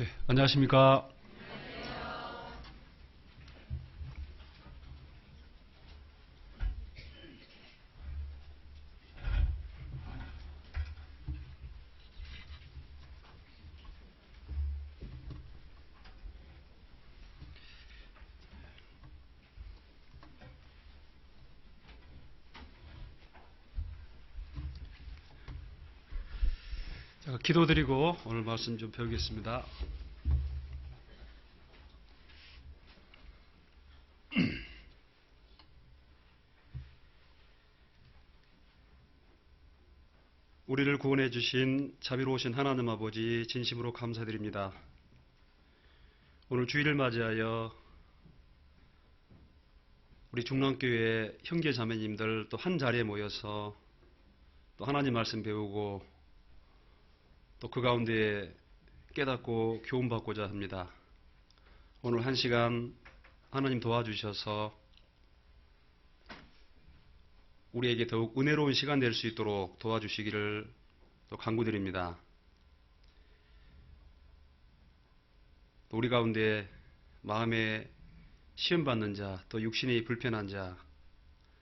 네, 안녕하십니까. 제가 기도드리고 오늘 말씀 좀 배우겠습니다. 우리를 구원해 주신 자비로우신 하나님 아버지 진심으로 감사드립니다. 오늘 주일을 맞이하여 우리 중랑교회 형제 자매님들 또 한 자리에 모여서 또 하나님 말씀 배우고 또 그 가운데 깨닫고 교훈받고자 합니다. 오늘 한 시간 하나님 도와주셔서 우리에게 더욱 은혜로운 시간 될 수 있도록 도와주시기를 또 간구드립니다. 또 우리 가운데 마음에 시험받는 자, 또 육신이 불편한 자,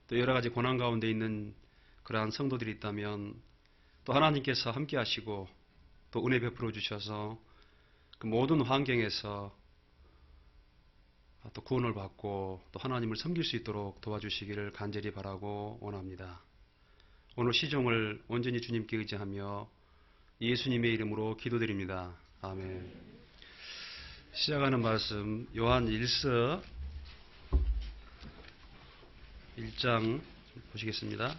또 여러 가지 고난 가운데 있는 그러한 성도들이 있다면 또 하나님께서 함께 하시고 또 은혜 베풀어 주셔서 그 모든 환경에서 또 구원을 받고 또 하나님을 섬길 수 있도록 도와주시기를 간절히 바라고 원합니다. 오늘 시종을 온전히 주님께 의지하며 예수님의 이름으로 기도드립니다. 아멘. 시작하는 말씀 요한 1서 1장 보시겠습니다.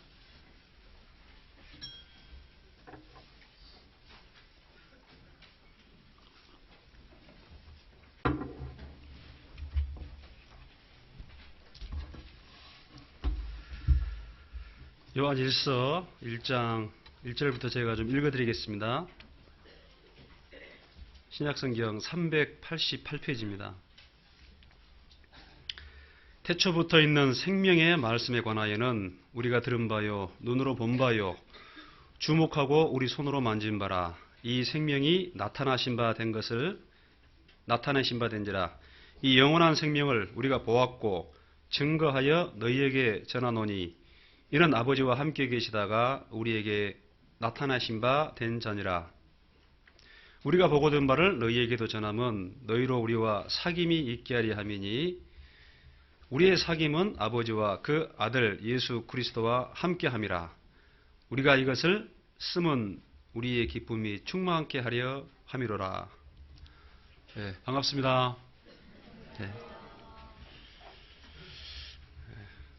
요한 1서 1장 1절부터 제가 좀 읽어드리겠습니다. 신약성경 388페이지입니다. 태초부터 있는 생명의 말씀에 관하여는 우리가 들은 바요, 눈으로 본 바요, 주목하고 우리 손으로 만진 바라. 이 생명이 나타내신 바 된지라. 이 영원한 생명을 우리가 보았고 증거하여 너희에게 전하노니 이는 아버지와 함께 계시다가 우리에게 나타나신 바 된 자니라. 우리가 보고 든 바를 너희에게도 전함은 너희로 우리와 사귐이 있게 하려 함이니 우리의 사귐은 아버지와 그 아들 예수 그리스도와 함께 함이라. 우리가 이것을 쓰면 우리의 기쁨이 충만케 하려 함이로라. 네, 반갑습니다. 네.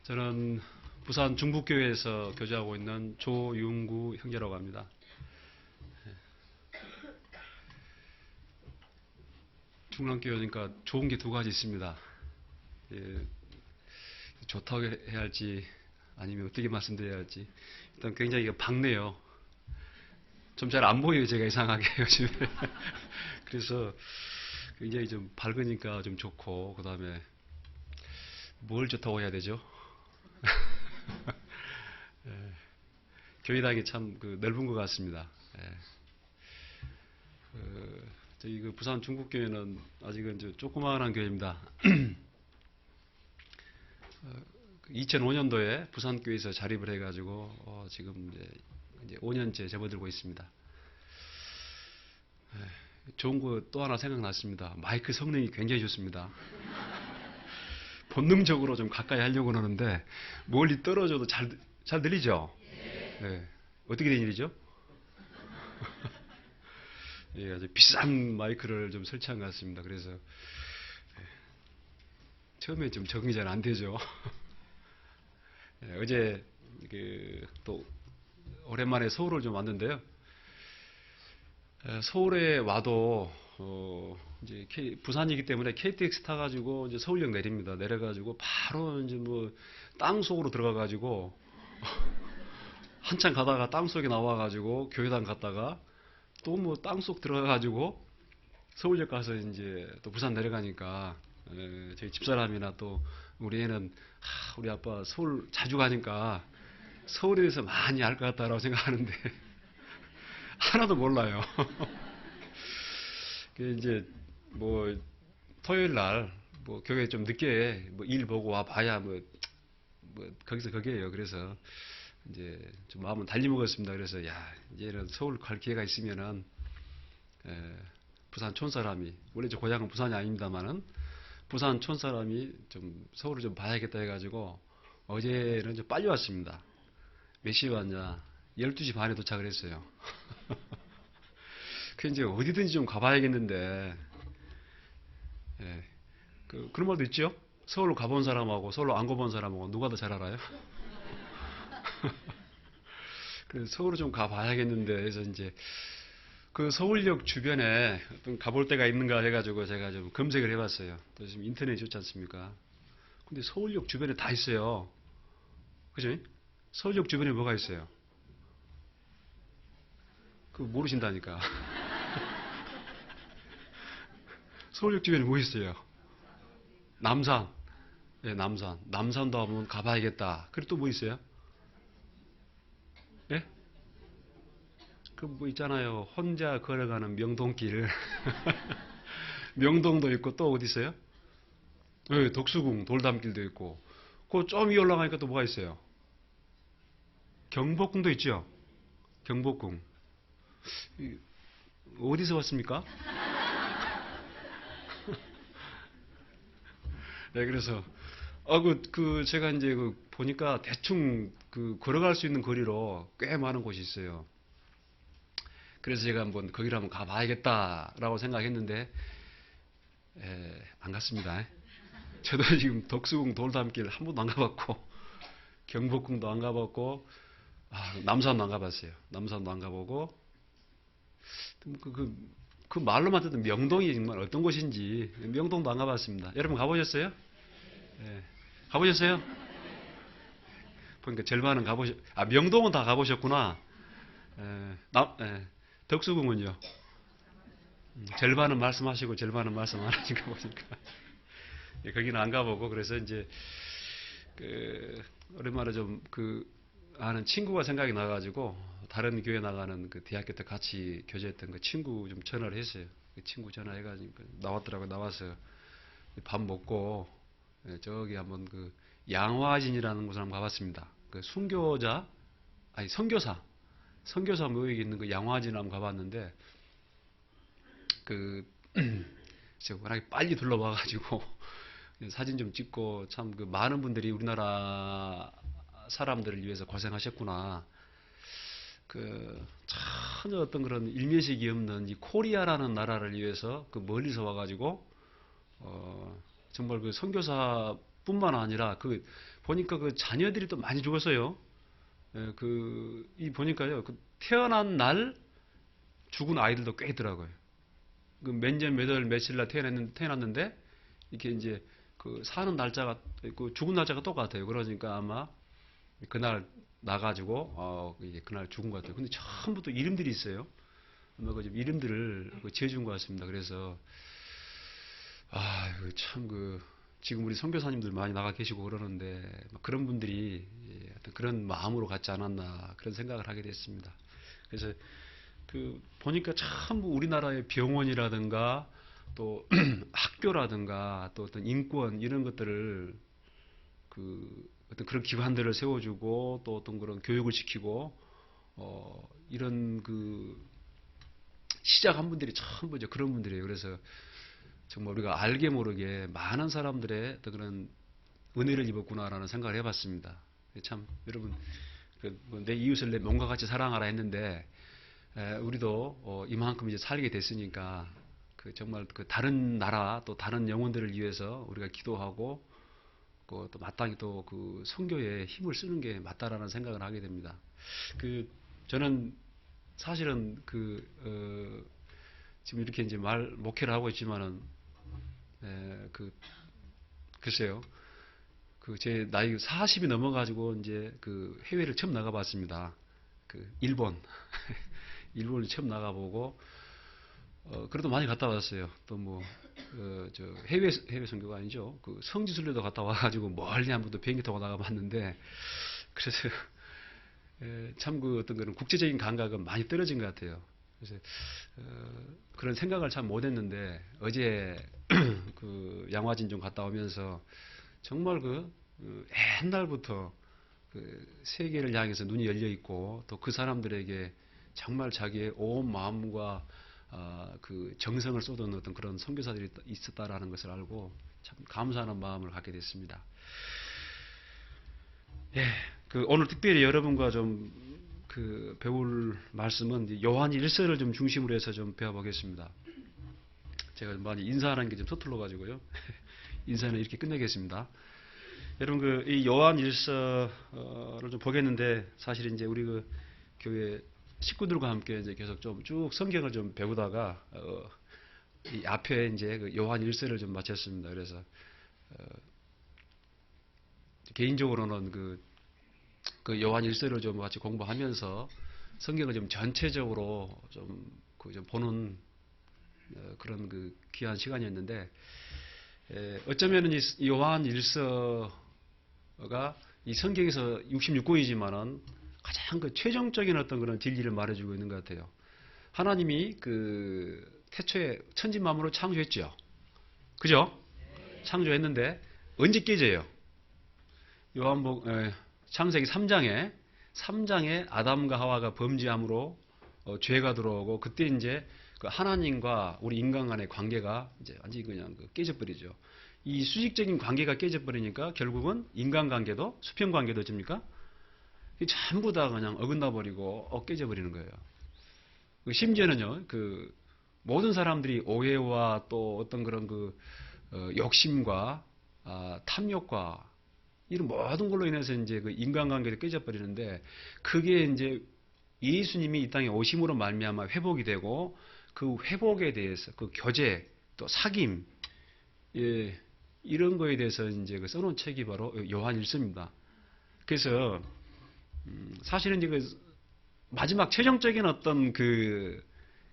저는 부산 중북교회에서 교제하고 있는 조윤구 형제라고 합니다. 중랑교회니까 좋은 게 두 가지 있습니다. 예, 좋다고 해야 할지 아니면 어떻게 말씀드려야 할지. 일단 굉장히 밝네요. 좀 잘 안 보여요, 제가 이상하게 요즘에. 그래서 굉장히 좀 밝으니까 좀 좋고, 그 다음에 뭘 좋다고 해야 되죠? 예, 교회당이 참 넓은 것 같습니다. 예. 저희 부산 중국교회는 아직은 조그마한 교회입니다. 2005년도에 부산교회에서 자립을 해가지고 지금 이제 5년째 접어들고 있습니다. 좋은 거 또 하나 생각났습니다. 마이크 성능이 굉장히 좋습니다. 본능적으로 좀 가까이 하려고 하는데 멀리 떨어져도 잘 들리죠? 네. 어떻게 된 일이죠? 예, 아주 비싼 마이크를 좀 설치한 것 같습니다. 그래서 처음에 좀 적응이 잘 안 되죠. 어제 또 오랜만에 서울을 좀 왔는데요. 서울에 와도 이제 부산이기 때문에 KTX 타가지고 이제 서울역 내립니다. 내려가지고 바로 이제 땅 속으로 들어가가지고 한참 가다가 땅 속에 나와가지고 교회당 갔다가 또 땅 속 들어가가지고 서울역 가서 이제 또 부산 내려가니까 저희 집사람이나 또 우리 애는 우리 아빠 서울 자주 가니까 서울에 대해서 많이 알 것 같다라고 생각하는데 하나도 몰라요. 그 이제 뭐 토요일 날 뭐 교회 좀 늦게 뭐 일 보고 와 봐야 뭐 거기서 거기에요. 그래서 이제 좀 마음은 달리 먹었습니다. 그래서 야 이제는 서울 갈 기회가 있으면은 부산 촌사람이 원래 저 고향은 부산이 아닙니다만은 부산 촌사람이 좀 서울을 좀 봐야겠다 해가지고 어제는 좀 빨리 왔습니다. 몇 시에 왔냐? 12시 반에 도착을 했어요. 그 이제 어디든지 좀 가봐야겠는데 예, 그런 말도 있죠? 서울로 가본 사람하고 서울로 안 가본 사람하고 누가 더 잘 알아요? 그래서 서울을 좀 가봐야겠는데 그래서 이제 그 서울역 주변에 어떤 가볼 데가 있는가 해가지고 제가 좀 검색을 해봤어요. 또 지금 인터넷이 좋지 않습니까? 근데 서울역 주변에 다 있어요. 그죠? 서울역 주변에 뭐가 있어요? 그거 모르신다니까. 서울역 주변에 뭐 있어요? 남산. 예, 남산. 남산도 한번 가봐야겠다. 그리고 또 뭐 있어요? 예? 그 뭐 있잖아요. 혼자 걸어가는 명동길. 명동도 있고 또 어디 있어요? 예, 독수궁 돌담길도 있고. 그 좀 위에 올라가니까 또 뭐가 있어요? 경복궁도 있죠? 경복궁. 어디서 왔습니까? 네, 그래서, 제가 이제 보니까 대충 걸어갈 수 있는 거리로 꽤 많은 곳이 있어요. 그래서 제가 거기를 한번 가봐야겠다라고 생각했는데, 안 갔습니다. 저도 지금 덕수궁 돌담길 한 번도 안 가봤고, 경복궁도 안 가봤고, 남산도 안 가봤어요. 남산도 안 가보고, 그 말로만 듣던 명동이 정말 어떤 곳인지, 명동도 안 가봤습니다. 여러분 가보셨어요? 예. 가보셨어요? 보니까 절반은 명동은 다 가보셨구나. 덕수궁은요? 절반은 말씀하시고 절반은 말씀 안 하니까 보니까. 예, 거기는 안 가보고, 그래서 이제, 오랜만에 아는 친구가 생각이 나가지고, 다른 교회 나가는 그 대학교 때 같이 교제했던 그 친구 좀 전화를 했어요. 그 친구 전화해가지고, 나왔더라고요. 나와서 밥 먹고, 저기 한번 양화진이라는 곳을 한번 가봤습니다. 그 선교사 묘역이 있는 그 양화진 한번 가봤는데, 제가 워낙에 빨리 둘러봐가지고, 사진 좀 찍고, 참 많은 분들이 우리나라 사람들을 위해서 고생하셨구나. 전혀 어떤 그런 일면식이 없는 이 코리아라는 나라를 위해서 멀리서 와가지고, 정말 선교사뿐만 아니라 보니까 자녀들이 또 많이 죽었어요. 예, 보니까요, 태어난 날 죽은 아이들도 꽤 있더라고요. 몇 년, 몇 월, 며칠 날 태어났는데, 이렇게 이제 사는 날짜가, 죽은 날짜가 똑같아요. 그러니까 아마 그날 나가지고, 이제 그날 죽은 것 같아요. 근데 전부 또 이름들이 있어요. 아마 이름들을 지어준 것 같습니다. 그래서, 지금 우리 선교사님들 많이 나가 계시고 그러는데, 그런 분들이 어떤 그런 마음으로 갔지 않았나, 그런 생각을 하게 됐습니다. 그래서, 보니까 참 우리나라의 병원이라든가, 또 학교라든가, 또 어떤 인권, 이런 것들을, 어떤 그런 기관들을 세워주고, 또 어떤 그런 교육을 시키고, 이런 시작한 분들이 전부 이제 그런 분들이에요. 그래서, 정말 우리가 알게 모르게 많은 사람들의 어떤 그런 은혜를 입었구나라는 생각을 해봤습니다. 참 여러분 내 이웃을 내 몸과 같이 사랑하라 했는데 우리도 이만큼 이제 살게 됐으니까 정말 다른 나라 또 다른 영혼들을 위해서 우리가 기도하고 또 마땅히 또 선교에 힘을 쓰는 게 맞다라는 생각을 하게 됩니다. 저는 사실은 지금 이렇게 이제 목회를 하고 있지만은 글쎄요. 제 나이 40이 넘어가지고 이제 해외를 처음 나가봤습니다. 일본. 일본을 처음 나가보고, 그래도 많이 갔다 왔어요. 또 해외 선교가 아니죠. 성지순례도 갔다 와가지고 멀리 한 번도 비행기 타고 나가봤는데, 그래서, 참 어떤 그런 국제적인 감각은 많이 떨어진 것 같아요. 그래서 그런 생각을 참 못했는데 어제 그 양화진 좀 갔다 오면서 정말 옛날부터 그 세계를 향해서 눈이 열려 있고 또 그 사람들에게 정말 자기의 온 마음과 그 정성을 쏟아놓은 그런 선교사들이 있었다라는 것을 알고 참 감사하는 마음을 갖게 됐습니다. 예, 오늘 특별히 여러분과 좀 배울 말씀은 요한 1서를 좀 중심으로 해서 좀 배워보겠습니다. 제가 많이 인사하는 게 좀 서툴러 가지고요. 인사는 이렇게 끝내겠습니다. 여러분 이 요한 1서를 좀 보겠는데 사실 이제 우리 교회 식구들과 함께 이제 계속 좀 쭉 성경을 좀 배우다가 이 앞에 이제 요한 1서를 좀 마쳤습니다. 그래서 개인적으로는 그 요한 1서를 좀 같이 공부하면서 성경을 좀 전체적으로 좀 보는 그런 귀한 시간이었는데 어쩌면은 이 요한 1서가 이 성경에서 66권이지만은 가장 최종적인 어떤 그런 진리를 말해주고 있는 것 같아요. 하나님이 태초에 천지만물을 창조했죠. 그죠? 창조했는데 언제 깨져요? 창세기 3장에 아담과 하와가 범죄함으로 죄가 들어오고 그때 이제 하나님과 우리 인간 간의 관계가 이제 완전히 그냥 깨져버리죠. 이 수직적인 관계가 깨져버리니까 결국은 인간관계도 수평관계도 어쩝니까? 전부 다 그냥 어긋나 버리고 깨져버리는 거예요. 심지어는요, 모든 사람들이 오해와 또 어떤 그런 욕심과 탐욕과 이런 모든 걸로 인해서 이제 인간관계도 깨져버리는데 그게 이제 예수님이 이 땅에 오심으로 말미암아 회복이 되고 그 회복에 대해서 교제 또 사귐 이런 거에 대해서 이제 써놓은 책이 바로 요한 1서입니다. 그래서 사실은 이제 마지막 최종적인 어떤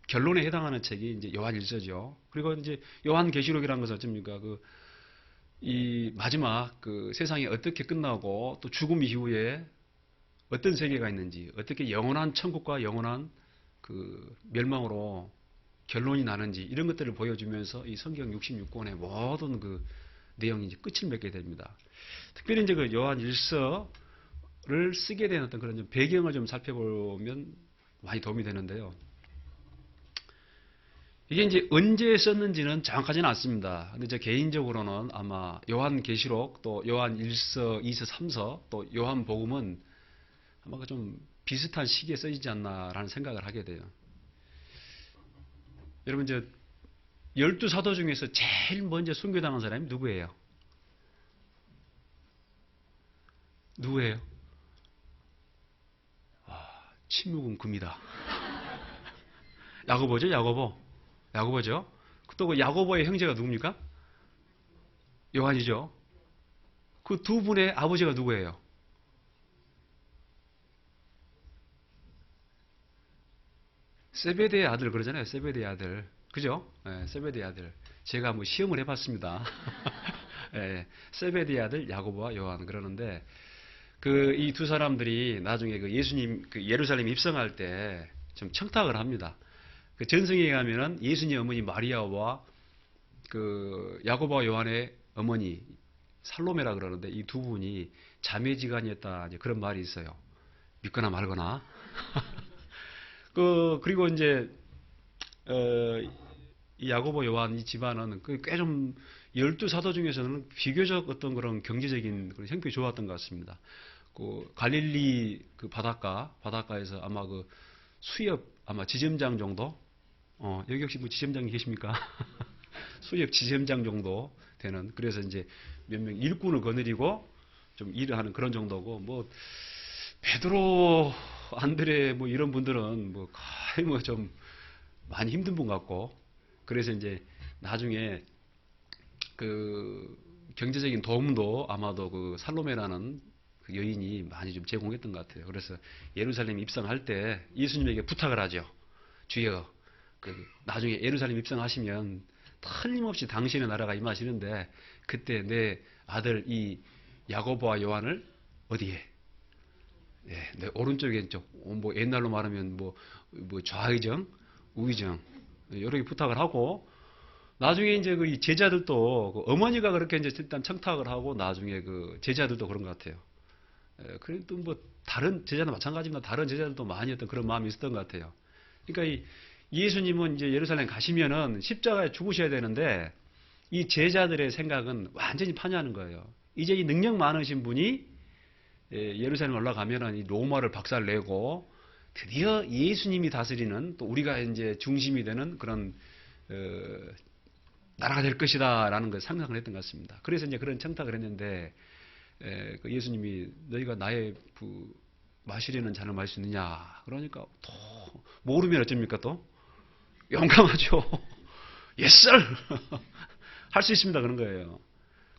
결론에 해당하는 책이 이제 요한 1서죠. 그리고 이제 요한 계시록이라는 것은 어쩝니까? 이 마지막 세상이 어떻게 끝나고 또 죽음 이후에 어떤 세계가 있는지 어떻게 영원한 천국과 영원한 멸망으로 결론이 나는지 이런 것들을 보여주면서 이 성경 66권의 모든 내용이 이제 끝을 맺게 됩니다. 특별히 이제 요한 1서를 쓰게 된 어떤 그런 배경을 좀 살펴보면 많이 도움이 되는데요. 이게 이제 언제 썼는지는 정확하지는 않습니다. 근데 제 개인적으로는 아마 요한 계시록 또 요한 1서, 2서, 3서 또 요한 복음은 아마 좀 비슷한 시기에 써지지 않나라는 생각을 하게 돼요. 여러분 이제 12사도 중에서 제일 먼저 순교당한 사람이 누구예요? 누구예요? 침묵은 금이다. 야고보죠, 야고보죠. 또 야고보의 형제가 누굽니까? 요한이죠. 그 두 분의 아버지가 누구예요? 세베대의 아들 그러잖아요. 세베대의 아들. 그죠? 네, 세베대의 아들. 제가 시험을 해봤습니다. 네, 세베대의 아들 야고보와 요한 그러는데 이 두 사람들이 나중에 예수님 예루살렘 입성할 때 좀 청탁을 합니다. 전승에 가면은 예수님 어머니 마리아와 야고보와 요한의 어머니 살로메라 그러는데 이 두 분이 자매지간이었다 그런 말이 있어요. 믿거나 말거나. 그리고 이제 이 야고보 요한 이 집안은 꽤 좀 12사도 중에서는 비교적 어떤 그런 경제적인 그런 형편이 좋았던 것 같습니다. 갈릴리 바닷가에서 아마 수협 아마 지점장 정도 여기 혹시 지점장이 계십니까? 수협 지점장 정도 되는 그래서 이제 몇 명 일꾼을 거느리고 좀 일을 하는 그런 정도고 베드로 안드레 이런 분들은 거의 좀 많이 힘든 분 같고 그래서 이제 나중에 경제적인 도움도 아마도 살로메라는 여인이 많이 좀 제공했던 것 같아요. 그래서 예루살렘 입성할 때 예수님에게 부탁을 하죠. 주여, 나중에 예루살렘 입성하시면 틀림없이 당신의 나라가 임하시는데 그때 내 아들 이 야고보와 요한을 어디에? 내 오른쪽 왼쪽 옛날로 말하면 좌의정 우의정 여러 개 부탁을 하고 나중에 이제 그 제자들도 그 어머니가 그렇게 이제 일단 청탁을 하고 나중에 그 제자들도 그런 것 같아요. 그래도 뭐 다른 제자도 마찬가지입니다. 다른 제자들도 많이 어떤 그런 마음이 있었던 것 같아요. 그러니까 이 예수님은 이제 예루살렘 가시면은 십자가에 죽으셔야 되는데 이 제자들의 생각은 완전히 판이하는 거예요. 이제 이 능력 많으신 분이 예루살렘 올라가면은 이 로마를 박살내고 드디어 예수님이 다스리는 또 우리가 이제 중심이 되는 그런 나라가 될 것이다라는 걸 상상을 했던 것 같습니다. 그래서 이제 그런 청탁을 했는데 그 예수님이 너희가 나의 마시려는 잔을 마실 수 있느냐 그러니까 또 모르면 어쩝니까 또 용감하죠. yes sir 할 수 있습니다 그런 거예요.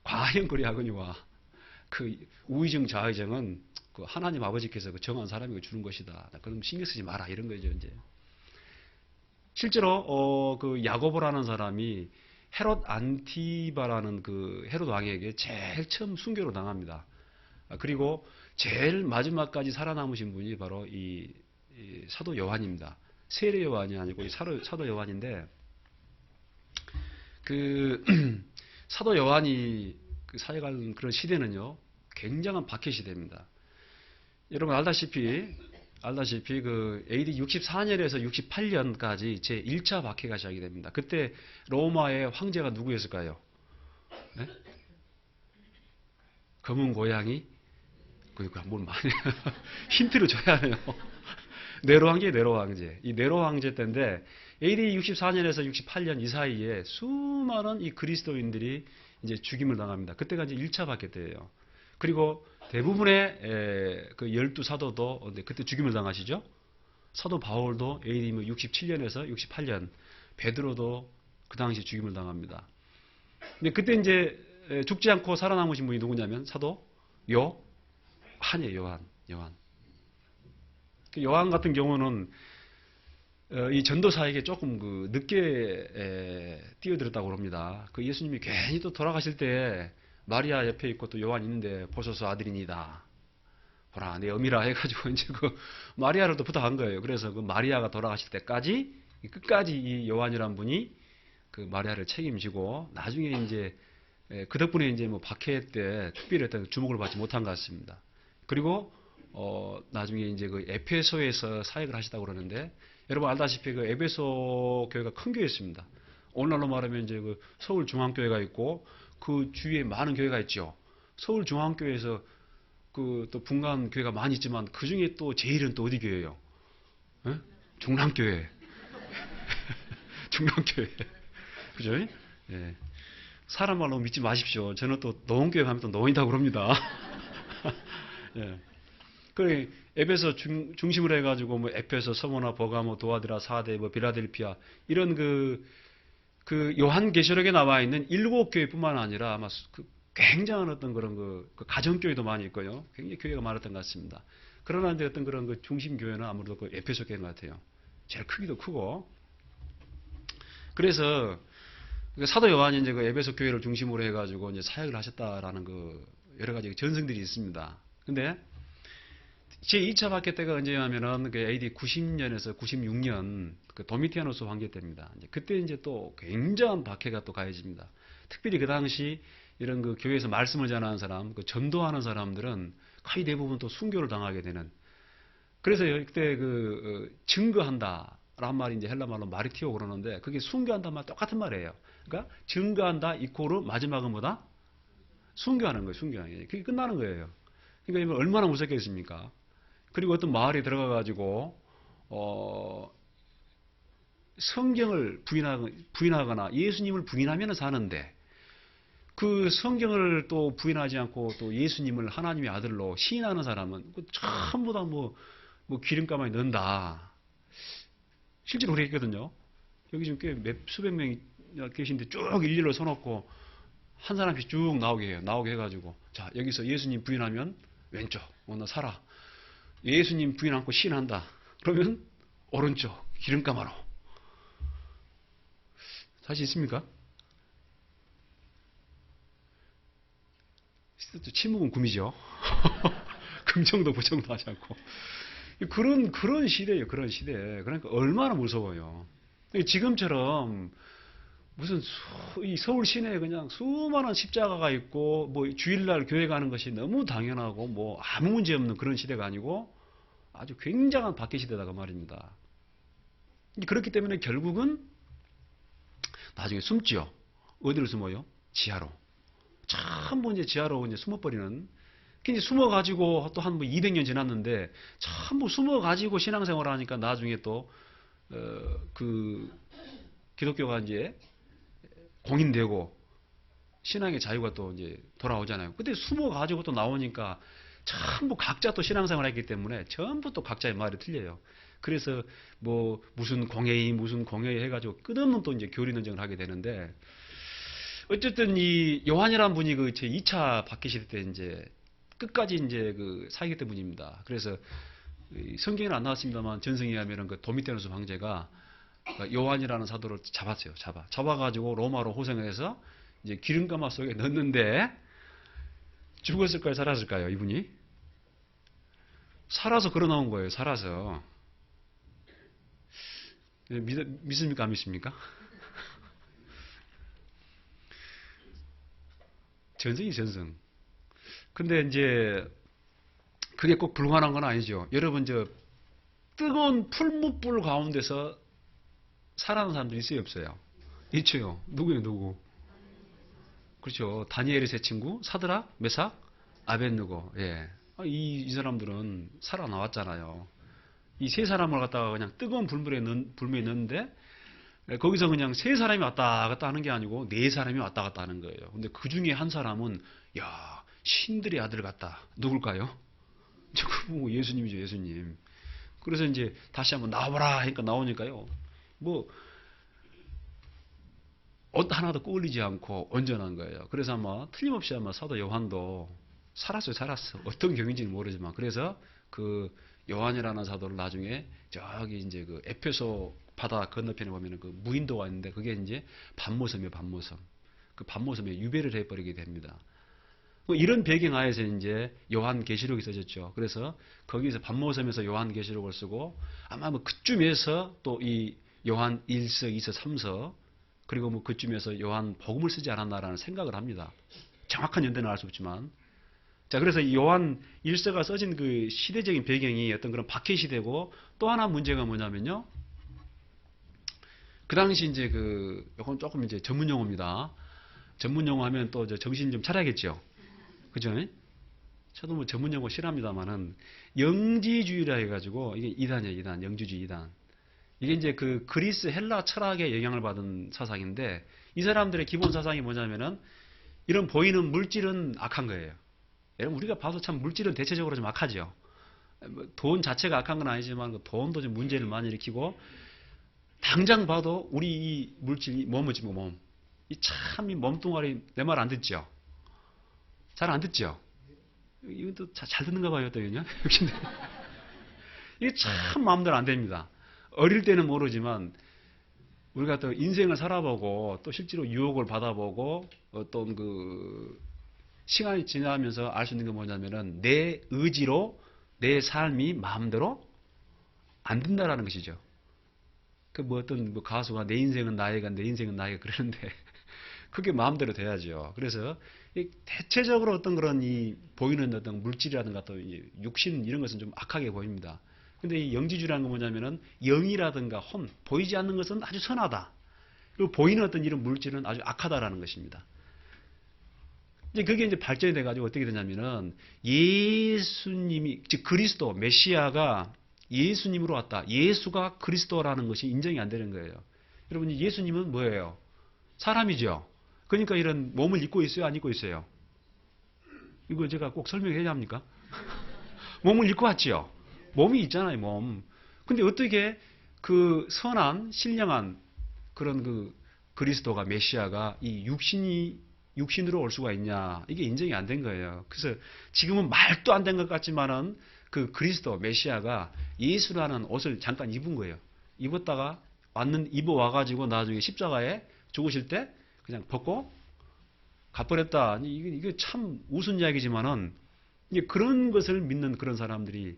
과연 그리하거니와 그 우의정 좌의정은 그 하나님 아버지께서 그 정한 사람에게 주는 것이다. 그럼 신경 쓰지 마라 이런 거죠 이제. 실제로 그 야고보라는 사람이 헤롯 안티바라는 그 헤롯 왕에게 제일 처음 순교로 당합니다. 그리고 제일 마지막까지 살아남으신 분이 바로 이 사도 요한입니다. 세례 요한이 아니고 이 사도 요한인데 그 사도 요한이 그 사역하는 그런 시대는요 굉장한 박해 시대입니다. 여러분 알다시피 그 AD 64년에서 68년까지 제 1차 박해가 시작이 됩니다. 그때 로마의 황제가 누구였을까요? 네? 검은 고양이? 그러니까 뭘 많이 힌트를 줘야 해요. 네로 황제. 이 네로 황제 때인데 AD 64년에서 68년 이 사이에 수많은 이 그리스도인들이 이제 죽임을 당합니다. 그때가 이제 1차 박해 때예요. 그리고 대부분의 그 12사도도 그때 죽임을 당하시죠. 사도 바울도 AD 67년에서 68년, 베드로도 그 당시 죽임을 당합니다. 근데 그때 이제 죽지 않고 살아남으신 분이 누구냐면 사도 요한이에요. 요한. 요한 같은 경우는 이 전도사에게 조금 그 늦게 뛰어들었다고 합니다. 그 예수님이 괜히 또 돌아가실 때 마리아 옆에 있고 또 요한 있는데 보소서 아들이니다. 보라 내 어미라 해가지고 이제 그 마리아를 또 부탁한 거예요. 그래서 그 마리아가 돌아가실 때까지 끝까지 이 요한이란 분이 그 마리아를 책임지고 나중에 이제 그 덕분에 이제 뭐 박해 때 특별히 어떤 주목을 받지 못한 것 같습니다. 그리고 나중에 이제 그 에페소에서 사역을 하시다고 그러는데 여러분 알다시피 그 에베소 교회가 큰 교회였습니다. 오늘날로 말하면 이제 그 서울 중앙교회가 있고 그 주위에 많은 교회가 있죠. 서울 중앙교회에서 그 또 분간 교회가 많이 있지만 그 중에 또 제일은 또 어디 교회예요? 에? 중랑교회. 중랑교회. 그죠? 예. 사람 말로 믿지 마십시오. 저는 또 노원교회 가면 또 노원이라고 그럽니다. 예. 그 에베소 중심으로 해가지고 뭐 에페소, 서모나, 버가모, 도아드라, 사데, 뭐 빌라델피아 이런 그 요한계시록에 나와 있는 7교회뿐만 아니라 아마 그 굉장한 어떤 그런 그 가정교회도 많이 있고요. 굉장히 교회가 많았던 것 같습니다. 그러나 이제 어떤 그런 그 중심 교회는 아무래도 그 에페소 교회인 것 같아요. 제일 크기도 크고. 그래서 그 사도 요한이 이제 그 에베소 교회를 중심으로 해가지고 이제 사역을 하셨다라는 그 여러 가지 전승들이 있습니다. 근데 제 2차 박해 때가 언제냐면은 그 AD 90년에서 96년 그 도미티아누스 황제 때입니다. 이제 그때 이제 또 굉장한 박해가 또 가해집니다. 특별히 그 당시 이런 그 교회에서 말씀을 전하는 사람, 그 전도하는 사람들은 거의 대부분 또 순교를 당하게 되는. 그래서 그때 그 증거한다라는 말이 이제 헬라 말로 마리티오 그러는데 그게 순교한다 말 똑같은 말이에요. 그러니까 증거한다 이코르 마지막은 뭐다? 순교하는 거예요. 순교하는 게. 그게 끝나는 거예요. 그러니까 이거 얼마나 무섭겠습니까? 그리고 어떤 마을에 들어가가지고 성경을 부인하거나 예수님을 부인하면 사는데 그 성경을 또 부인하지 않고 또 예수님을 하나님의 아들로 시인하는 사람은 전부 다 뭐 기름가마에 넣는다. 실제로 그랬거든요. 여기 지금 꽤 수백 명이 계신데 쭉 일일로 서놓고 한 사람씩 쭉 나오게 해요. 나오게 해가지고 자 여기서 예수님 부인하면 왼쪽 너 살아. 예수님 부인 않고 시인한다. 그러면 오른쪽 기름가마로. 사실 있습니까? 침묵은 금이죠. 긍정도 부정도 하지 않고. 그런 시대예요. 그런 시대. 그러니까 얼마나 무서워요. 지금처럼 무슨 이 서울 시내에 그냥 수많은 십자가가 있고 뭐 주일날 교회 가는 것이 너무 당연하고 뭐 아무 문제 없는 그런 시대가 아니고 아주 굉장한 박해 시대다가 말입니다. 그렇기 때문에 결국은 나중에 숨지요. 어디로 숨어요? 지하로. 전부 이제 지하로 이제 숨어버리는. 이제 숨어가지고 또 한 뭐 200년 지났는데 전부 숨어가지고 신앙생활을 하니까 나중에 또 그 기독교가 이제 공인되고 신앙의 자유가 또 이제 돌아오잖아요. 근데 숨어가지고 또 나오니까 전부 각자 또 신앙생활을 했기 때문에 전부 또 각자의 말이 틀려요. 그래서 뭐 무슨 공회의 해가지고 끝없는 또 이제 교리 논쟁을 하게 되는데 어쨌든 이 요한이라는 분이 그 제 2차 박해 시대 때 이제 끝까지 이제 그 사역했던 분입니다. 그래서 성경에는 안 나왔습니다만 전승에 의하면 그 도미테누스 황제가 요한이라는 사도를 잡았어요. 잡아가지고 로마로 호송을 해서 이제 기름가마 속에 넣었는데 죽었을까요? 살았을까요? 이분이? 살아서 걸어 나온 거예요. 살아서. 믿습니까? 안 믿습니까? 전승이 전승. 근데 이제 그게 꼭 불가능한 건 아니죠. 여러분 저 뜨거운 풀무불 가운데서 살아난 사람들 있어요, 없어요? 있죠. 누구예요, 누구? 그렇죠. 다니엘의 세 친구, 사드락, 메삭, 아벳느고. 예. 이 사람들은 살아나왔잖아요. 이 세 사람을 갖다가 그냥 뜨거운 불무에 넣는데 거기서 그냥 세 사람이 왔다 갔다 하는 게 아니고 네 사람이 왔다 갔다 하는 거예요. 근데 그 중에 한 사람은 야 신들의 아들 같다. 누굴까요? 뭐 예수님이죠, 예수님. 그래서 이제 다시 한번 나와라 하니까 나오니까요. 뭐 옷 하나도 꼴리지 않고 온전한 거예요. 그래서 아마 틀림없이 아마 사도 요한도 살았어요, 살았어. 어떤 경위인지는 모르지만 그래서 그 요한이라는 사도를 나중에 저기 이제 그 에페소 바다 건너편에 보면은 그 무인도가 있는데 그게 이제 반모섬이에요, 반모섬. 그 반모섬에 유배를 해버리게 됩니다. 이런 배경 하에서 이제 요한 계시록이 써졌죠. 그래서 거기서 반모섬에서 요한 계시록을 쓰고 아마 뭐 그쯤에서 또 이 요한 1서, 2서, 3서 그리고 뭐 그쯤에서 요한 복음을 쓰지 않았나라는 생각을 합니다. 정확한 연대는 알 수 없지만. 자, 그래서 요한 1서가 써진 그 시대적인 배경이 어떤 그런 박해 시대고 또 하나 문제가 뭐냐면요. 그 당시 이제 요건 조금 이제 전문 용어입니다. 전문 용어 하면 또 정신 좀 차려야겠죠. 그죠? 저도 뭐 전문 용어 싫어합니다만은 영지주의라 해가지고 이게 이단이에요, 이단. 영지주의 이단. 이게 이제 그 그리스 헬라 철학의 영향을 받은 사상인데 이 사람들의 기본 사상이 뭐냐면은 이런 보이는 물질은 악한 거예요. 여러분 우리가 봐도 참 물질은 대체적으로 좀 악하죠. 돈 자체가 악한 건 아니지만 돈도 좀 문제를 많이 일으키고 당장 봐도 우리 이 물질이 몸이지 뭐 몸. 이 참 이 몸뚱아리 내 말 안 듣죠? 잘 안 듣죠? 이것도 잘 듣는가 봐요, 또 이거요. 이게 참 마음대로 안 됩니다. 어릴 때는 모르지만 우리가 또 인생을 살아보고 또 실제로 유혹을 받아보고 어떤 그 시간이 지나면서 알 수 있는 게 뭐냐면은 내 의지로 내 삶이 마음대로 안 된다라는 것이죠. 그 뭐 어떤 뭐 가수가 내 인생은 나에가 내 인생은 나에가 그러는데 그게 마음대로 돼야죠. 그래서 대체적으로 어떤 그런 이 보이는 어떤 물질이라든가 또 육신 이런 것은 좀 악하게 보입니다. 근데 이 영지주의라는 건 뭐냐면은 영이라든가 혼 보이지 않는 것은 아주 선하다. 그리고 보이는 어떤 이런 물질은 아주 악하다라는 것입니다. 이제 그게 이제 발전이 돼가지고 어떻게 되냐면은 예수님이 즉 그리스도 메시아가 예수님으로 왔다. 예수가 그리스도라는 것이 인정이 안 되는 거예요. 여러분 예수님은 뭐예요? 사람이죠. 그러니까 이런 몸을 입고 있어요? 안 입고 있어요? 이거 제가 꼭 설명해야 합니까? 몸을 입고 왔지요. 몸이 있잖아요, 몸. 근데 어떻게 그 선한, 신령한 그런 그 그리스도가, 메시아가 이 육신으로 올 수가 있냐. 이게 인정이 안 된 거예요. 그래서 지금은 말도 안 된 것 같지만은 그 그리스도, 메시아가 예수라는 옷을 잠깐 입은 거예요. 입어와가지고 나중에 십자가에 죽으실 때 그냥 벗고 가버렸다. 이게 참 우스운 이야기지만은 이게 그런 것을 믿는 그런 사람들이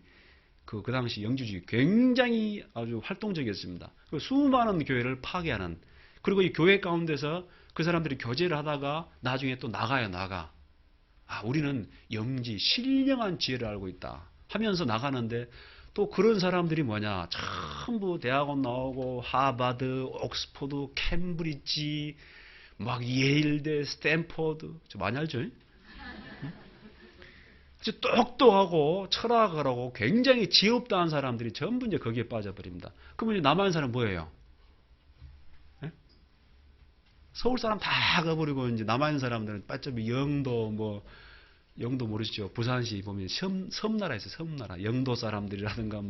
그 당시 영주주의 굉장히 아주 활동적이었습니다. 수많은 교회를 파괴하는, 그리고 이 교회 가운데서 그 사람들이 교제를 하다가 나중에 또 나가. 우리는 영지, 신령한 지혜를 알고 있다 하면서 나가는데, 또 그런 사람들이 뭐냐, 전부 대학원 나오고 하버드, 옥스퍼드, 캠브리지, 막 예일대, 스탠포드, 저 많이 알죠? 아주 똑똑하고 철학을 하고 굉장히 지혜롭다는 사람들이 전부 이제 거기에 빠져버립니다. 그러면 이제 남아있는 사람은 뭐예요? 예? 서울 사람 다 가버리고 이제 남아있는 사람들은 빠져버리, 영도 모르시죠? 부산시 보면 섬나라 있어요. 섬나라. 영도 사람들이라든가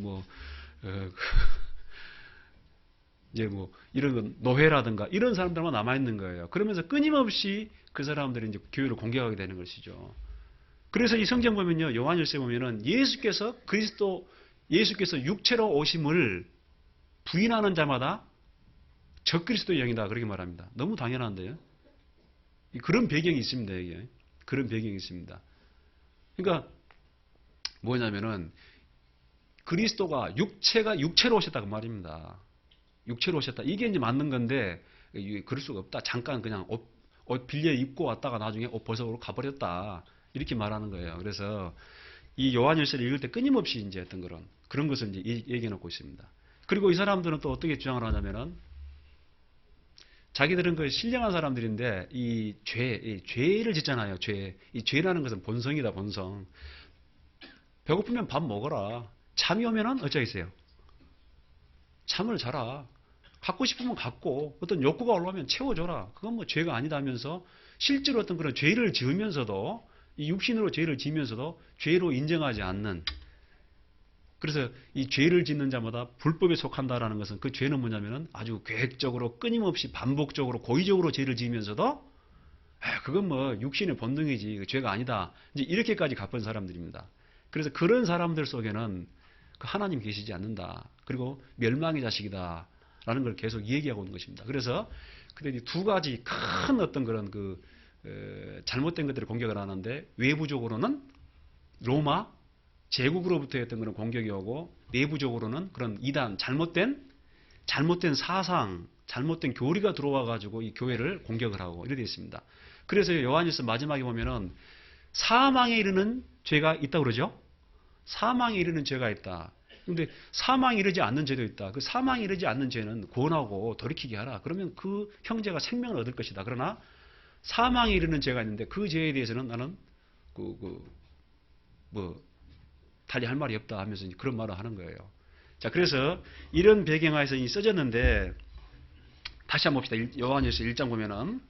이제 이런 건 노회라든가 이런 사람들만 남아있는 거예요. 그러면서 끊임없이 그 사람들이 이제 교회를 공격하게 되는 것이죠. 그래서 이 성경 보면요, 요한일서 보면은 예수께서 육체로 오심을 부인하는 자마다 적그리스도의 영이다 그렇게 말합니다. 너무 당연한데요. 그런 배경이 있습니다. 이게 그런 배경이 있습니다. 그러니까 뭐냐면은 그리스도가 육체로 오셨다 그 말입니다. 육체로 오셨다. 이게 이제 맞는 건데 그럴 수가 없다. 잠깐 그냥 옷 빌려 입고 왔다가 나중에 옷 벗어버리고 가버렸다. 이렇게 말하는 거예요. 그래서 이 요한일서를 읽을 때 끊임없이 이제 어떤 그런 것을 이제 얘기해 놓고 있습니다. 그리고 이 사람들은 또 어떻게 주장을 하냐면은 자기들은 그 신령한 사람들인데 이 죄를 짓잖아요. 이 죄라는 것은 본성이다, 본성. 배고프면 밥 먹어라. 잠이 오면은 어쩌겠어요? 잠을 자라. 갖고 싶으면 갖고, 어떤 욕구가 올라오면 채워줘라. 그건 뭐 죄가 아니다 하면서 실제로 어떤 그런 죄를 지으면서도, 이 육신으로 죄를 지으면서도 죄로 인정하지 않는, 그래서 이 죄를 짓는 자마다 불법에 속한다라는 것은 그 죄는 뭐냐면은 아주 계획적으로 끊임없이 반복적으로 고의적으로 죄를 지으면서도 그건 뭐 육신의 본능이지 죄가 아니다. 이제 이렇게까지 갚은 사람들입니다. 그래서 그런 사람들 속에는 그 하나님 계시지 않는다. 그리고 멸망의 자식이다. 라는 걸 계속 얘기하고 있는 것입니다. 그래서 그때 두 가지 큰 어떤 그런 잘못된 것들을 공격을 하는데, 외부적으로는 로마 제국으로부터 했던 그런 공격이 오고, 내부적으로는 그런 이단, 잘못된 사상, 잘못된 교리가 들어와 가지고 이 교회를 공격을 하고 이렇게 되어 있습니다. 그래서 요한일서 마지막에 보면은 사망에 이르는 죄가 있다고 그러죠? 사망에 이르는 죄가 있다. 근데 사망에 이르지 않는 죄도 있다. 그 사망에 이르지 않는 죄는 구원하고 돌이키게 하라. 그러면 그 형제가 생명을 얻을 것이다. 그러나 사망에 이르는 죄가 있는데 그 죄에 대해서는 나는 달리 할 말이 없다 하면서 그런 말을 하는 거예요. 자, 그래서 이런 배경하에서 써졌는데, 다시 한번 봅시다. 요한일서 1장 보면은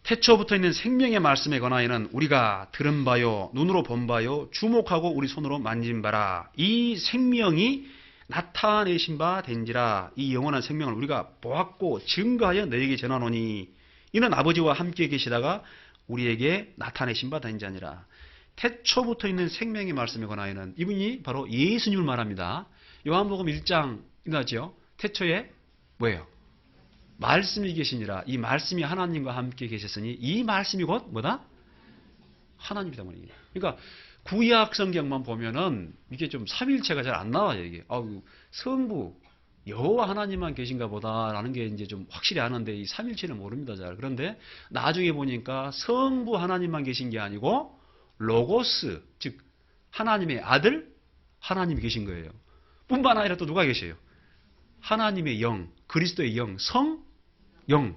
태초부터 있는 생명의 말씀에 관하여는 우리가 들은 바요, 눈으로 본 바요, 주목하고 우리 손으로 만진 바라. 이 생명이 나타내신 바 된지라. 이 영원한 생명을 우리가 보았고 증거하여 너에게 전하노니 이는 아버지와 함께 계시다가 우리에게 나타내신 바 된지 아니라. 태초부터 있는 생명의 말씀에 관하여는, 이분이 바로 예수님을 말합니다. 요한복음 1장 나죠. 태초에 뭐예요? 말씀이 계시니라. 이 말씀이 하나님과 함께 계셨으니 이 말씀이 곧 뭐다? 하나님이다 말이에요. 그러니까 구약 성경만 보면은 이게 좀 삼위일체가 잘 안 나와요. 이게 성부 여호와 하나님만 계신가 보다라는 게 이제 좀 확실히 아는데 이 삼위일체는 모릅니다. 잘. 그런데 나중에 보니까 성부 하나님만 계신 게 아니고 로고스, 즉 하나님의 아들 하나님이 계신 거예요. 뿐만 아니라 또 누가 계셔요? 하나님의 영, 그리스도의 영, 영.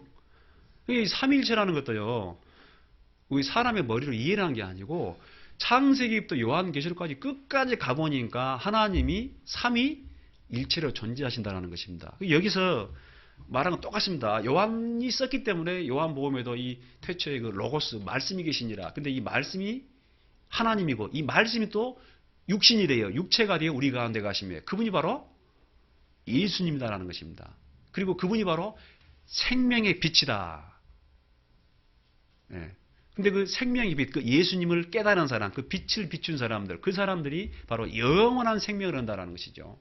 이 삼위일체라는 것도요, 우리 사람의 머리로 이해를 한 게 아니고 창세기부터 요한계시록까지 끝까지 가보니까 하나님이 삼위일체로 존재하신다는 것입니다. 여기서 말한 건 똑같습니다. 요한이 썼기 때문에 요한복음에도 이 태초에 그 로고스, 말씀이 계시니라. 근데 이 말씀이 하나님이고 이 말씀이 또 육신이 되어 육체가 되어 우리 가운데 가시며 그분이 바로 예수님이다라는 것입니다. 그리고 그분이 바로 생명의 빛이다. 예. 근데 그 생명의 빛, 그 예수님을 깨달은 사람, 그 빛을 비춘 사람들, 그 사람들이 바로 영원한 생명을 얻는다라는 것이죠.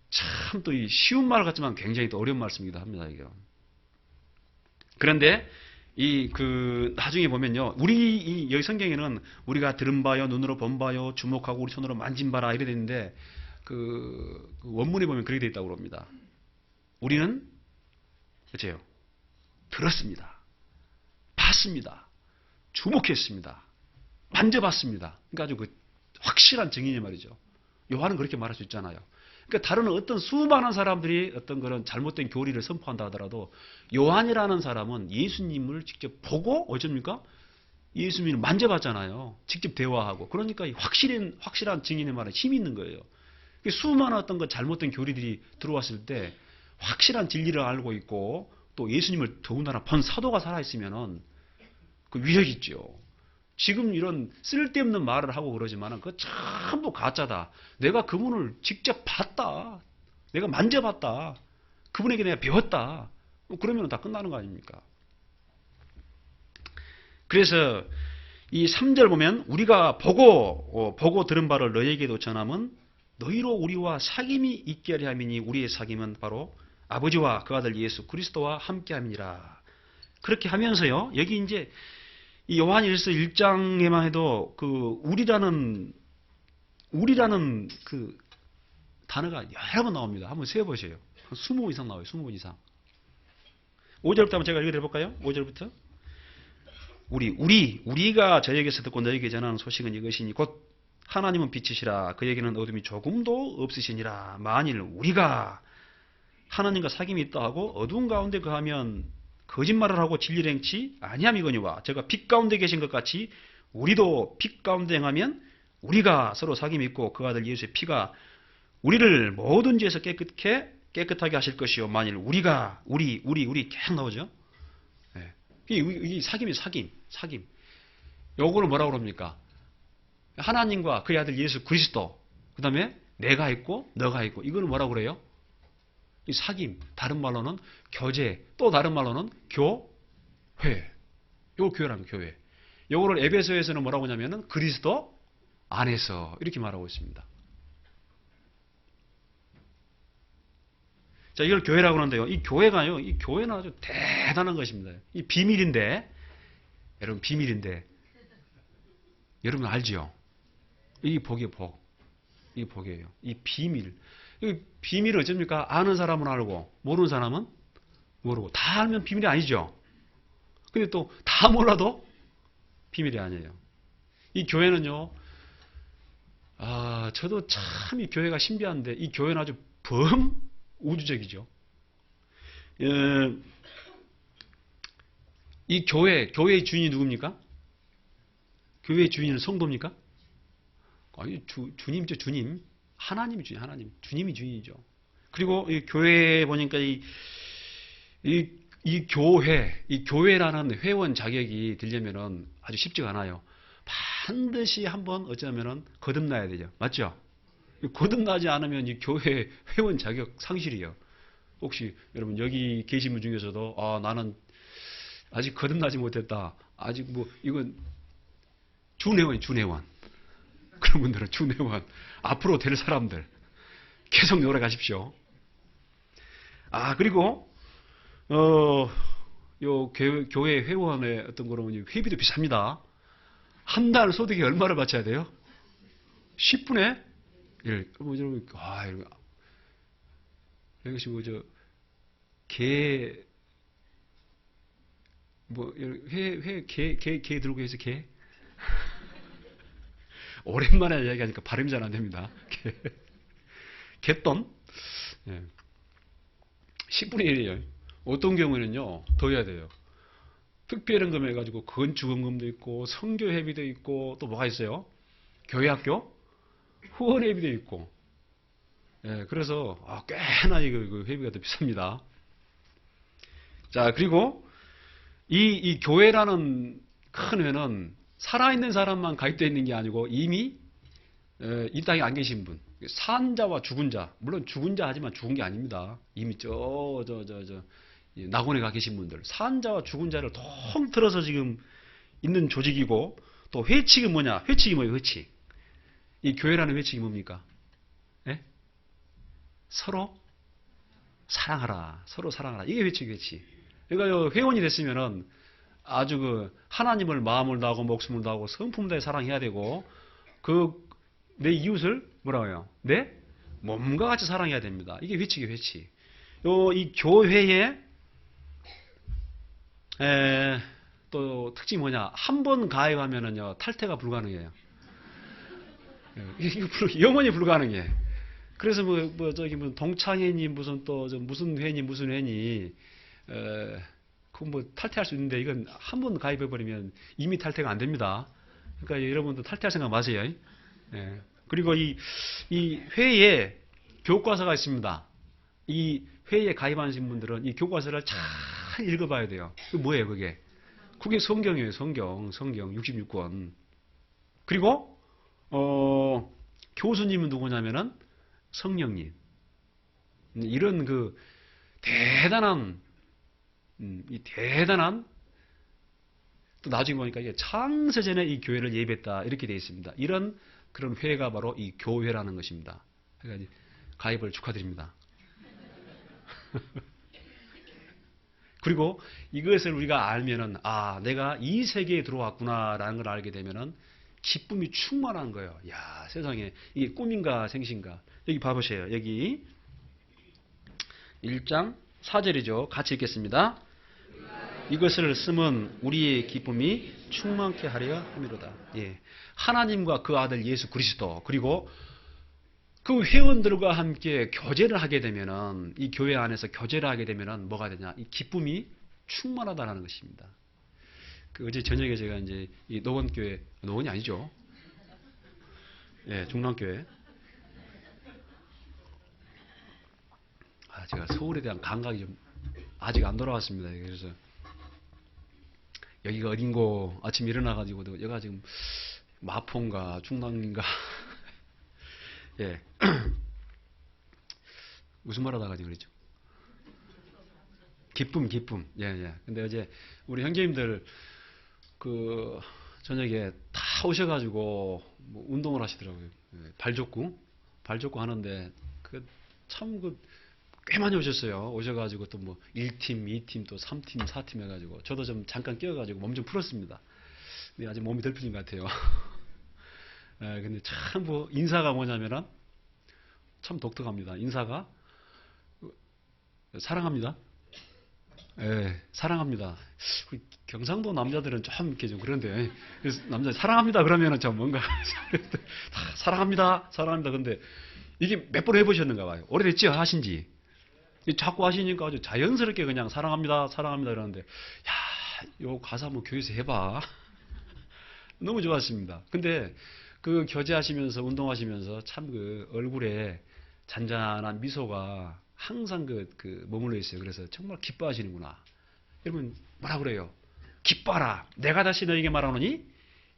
참 또 쉬운 말 같지만 굉장히 또 어려운 말씀이기도 합니다. 이게. 그런데 나중에 보면요. 여기 성경에는 우리가 들은 바요, 눈으로 본 바요, 주목하고 우리 손으로 만진 바라 이래 되는데, 원문에 보면 그렇게 돼 있다고 그럽니다. 우리는, 그렇죠? 들었습니다. 봤습니다. 주목했습니다. 만져봤습니다. 그러니까 아주 확실한 증인이 말이죠. 요한은 그렇게 말할 수 있잖아요. 그러니까 다른 어떤 수많은 사람들이 어떤 그런 잘못된 교리를 선포한다 하더라도 요한이라는 사람은 예수님을 직접 보고 어쩝니까? 예수님을 만져봤잖아요. 직접 대화하고. 그러니까 확실한 증인의 말에 힘이 있는 거예요. 수많은 어떤 그 잘못된 교리들이 들어왔을 때 확실한 진리를 알고 있고 또 예수님을 더군다나 본 사도가 살아있으면은 그 위력이 있죠. 지금 이런 쓸데없는 말을 하고 그러지만은 그거 전부 가짜다. 내가 그분을 직접 봤다. 내가 만져봤다. 그분에게 내가 배웠다. 그러면 다 끝나는 거 아닙니까? 그래서 이 3절 보면 우리가 보고 들은 바를 너희에게도 전함은 너희로 우리와 사귐이 있게 하려 함이니 우리의 사귐은 바로 아버지와 그 아들 예수 그리스도와 함께 함이니라. 그렇게 하면서요. 여기 이제 이 요한일서 1장에만 해도 우리라는 그 단어가 여러 번 나옵니다. 한번 세어보세요. 한 20번 이상 나와요. 20번 이상. 5절부터 한번 제가 읽어드려볼까요? 5절부터. 우리가 저에게서 듣고 너에게 전하는 소식은 이것이니 곧 하나님은 빛이시라 그에게는 어둠이 조금도 없으시니라. 만일 우리가 하나님과 사귐이 있다 하고 어두운 가운데 거하면 거짓말을 하고 진리를 행치 아니함이거니와 제가 빛 가운데 계신 것 같이 우리도 빛 가운데 행하면 우리가 서로 사귐이 있고 그 아들 예수의 피가 우리를 모든 죄에서 깨끗하게 하실 것이요. 만일 우리가 우리 계속 나오죠. 네. 이 사귐이 사귐. 요거를 뭐라고 그럽니까? 하나님과 그의 아들 예수 그리스도 그 다음에 내가 있고 너가 있고 이거는 뭐라고 그래요? 이 사귐, 다른 말로는 교제, 또 다른 말로는 교회. 이걸 교회라면 교회. 이거를 에베소에서는 뭐라고 하냐면은 그리스도 안에서 이렇게 말하고 있습니다. 자, 이걸 교회라고 하는데요. 이 교회는 아주 대단한 것입니다. 이 비밀인데, 여러분 비밀인데, 여러분 알지요? 이 복이에요, 복. 이 복이에요. 이 비밀. 이 비밀은 어쩝니까? 아는 사람은 알고, 모르는 사람은 모르고. 다 알면 비밀이 아니죠. 근데 또 다 몰라도 비밀이 아니에요. 이 교회는요, 저도 참 이 교회가 신비한데, 이 교회는 아주 우주적이죠. 이 교회의 주인이 누굽니까? 교회의 주인은 성도입니까? 아니, 주님이죠, 주님. 하나님이 주인, 하나님. 주님이 주인이죠. 그리고 이 교회에 보니까 이 교회라는 회원 자격이 되려면은 아주 쉽지가 않아요. 반드시 한번 어쩌면은 거듭나야 되죠. 맞죠? 거듭나지 않으면 이 교회 회원 자격 상실이에요. 혹시 여러분 여기 계신 분 중에서도 나는 아직 거듭나지 못했다. 아직 이건 준회원. 그런 분들은 준회원. 앞으로 될 사람들 계속 노력하십시오. 그리고 요 교회 회원의 어떤 그런 회비도 비쌉니다. 한 달 소득이 얼마를 바쳐야 돼요? 10분의 1. 이것이 개 들고 해서 개? 오랜만에 이야기하니까 발음이 잘 안 됩니다. 개돈? 네. 10분의 1이에요. 어떤 경우에는요, 더 해야 돼요. 특별연금 해가지고 건축원금도 있고, 성교회비도 있고, 또 뭐가 있어요? 교회학교? 후원회비도 있고. 예, 그래서, 꽤나 이거 회비가 더 비쌉니다. 자, 그리고 이 교회라는 큰 회는 살아있는 사람만 가입되어 있는 게 아니고 이미 이 땅에 안 계신 분, 산자와 죽은 자, 물론 죽은 자 하지만 죽은 게 아닙니다. 이미 낙원에 가 계신 분들, 산자와 죽은 자를 통틀어서 지금 있는 조직이고, 또 회칙은 뭐냐? 회칙이 뭐예요? 회칙. 이 교회라는 회칙이 뭡니까? 네? 서로 사랑하라. 서로 사랑하라. 이게 회칙. 그러니까 회원이 됐으면은 아주 그 하나님을 마음을 다하고 목숨을 다하고 성품을 다해 사랑해야 되고 그 내 이웃을 뭐라고 해요? 내 몸과 같이 사랑해야 됩니다. 이게 회칙이에요, 회칙. 이 교회에 또 특징이 뭐냐? 한 번 가입하면은요 탈퇴가 불가능해요. 영원히 불가능해. 그래서 저기 동창회니 무슨 또 무슨 회니 무슨 회니 그 탈퇴할 수 있는데 이건 한 번 가입해 버리면 이미 탈퇴가 안 됩니다. 그러니까 여러분도 탈퇴할 생각 마세요. 예. 그리고 이 회에 교과서가 있습니다. 이 회에 가입하신 분들은 이 교과서를 잘 읽어봐야 돼요. 그 뭐예요, 그게? 그게 성경이에요, 성경 66권. 그리고 교수님은 누구냐면은 성령님. 이런 그 대단한 이 대단한 또 나중에 보니까 이게 창세전에 이 교회를 예배했다 이렇게 되어 있습니다. 이런 그런 회가 바로 이 교회라는 것입니다. 그러니까 가입을 축하드립니다. 그리고 이것을 우리가 알면은 내가 이 세계에 들어왔구나라는 걸 알게 되면은 기쁨이 충만한 거예요. 야, 세상에 이게 꿈인가 생신가. 여기 봐보세요. 여기 1장 4절이죠. 같이 읽겠습니다. 이것을 쓰면 우리의 기쁨이 충만케 하려 함이로다. 예. 하나님과 그 아들 예수 그리스도 그리고 그 회원들과 함께 교제를 하게 되면은 이 교회 안에서 교제를 하게 되면은 뭐가 되냐? 이 기쁨이 충만하다는 것입니다. 그 어제 저녁에 제가 이제 이 노원교회 노원이 아니죠? 예, 중랑교회. 제가 서울에 대한 감각이 좀 아직 안 돌아왔습니다. 그래서 여기가 어딘고 아침에 일어나가지고 여기가 지금 마포인가 중랑인가 예 무슨 말 하다가 지금 그랬죠? 기쁨 예. 근데 어제 우리 형제님들 그 저녁에 다 오셔가지고 뭐 운동을 하시더라고요. 발족구 하는데 꽤 많이 오셨어요. 오셔가지고 또 뭐 1팀, 2팀, 또 3팀, 4팀 해가지고 저도 좀 잠깐 끼어가지고 몸 좀 풀었습니다. 근데 아직 몸이 덜 풀린 것 같아요. 근데 참 인사가 뭐냐면은 참 독특합니다. 인사가 사랑합니다. 예, 사랑합니다. 경상도 남자들은 좀 이렇게 좀 그런데 그래서 남자 사랑합니다 그러면은 좀 뭔가 사랑합니다. 근데 이게 몇 번 해보셨는가 봐요. 오래됐죠 하신지. 자꾸 하시니까 아주 자연스럽게 그냥 사랑합니다 이러는데 요 가사 한번 교회에서 해봐. 너무 좋았습니다. 근데 그 교제하시면서 운동하시면서 참 그 얼굴에 잔잔한 미소가 항상 머물러 있어요. 그래서 정말 기뻐하시는구나. 여러분 뭐라 그래요? 기뻐라. 내가 다시 너에게 말하노니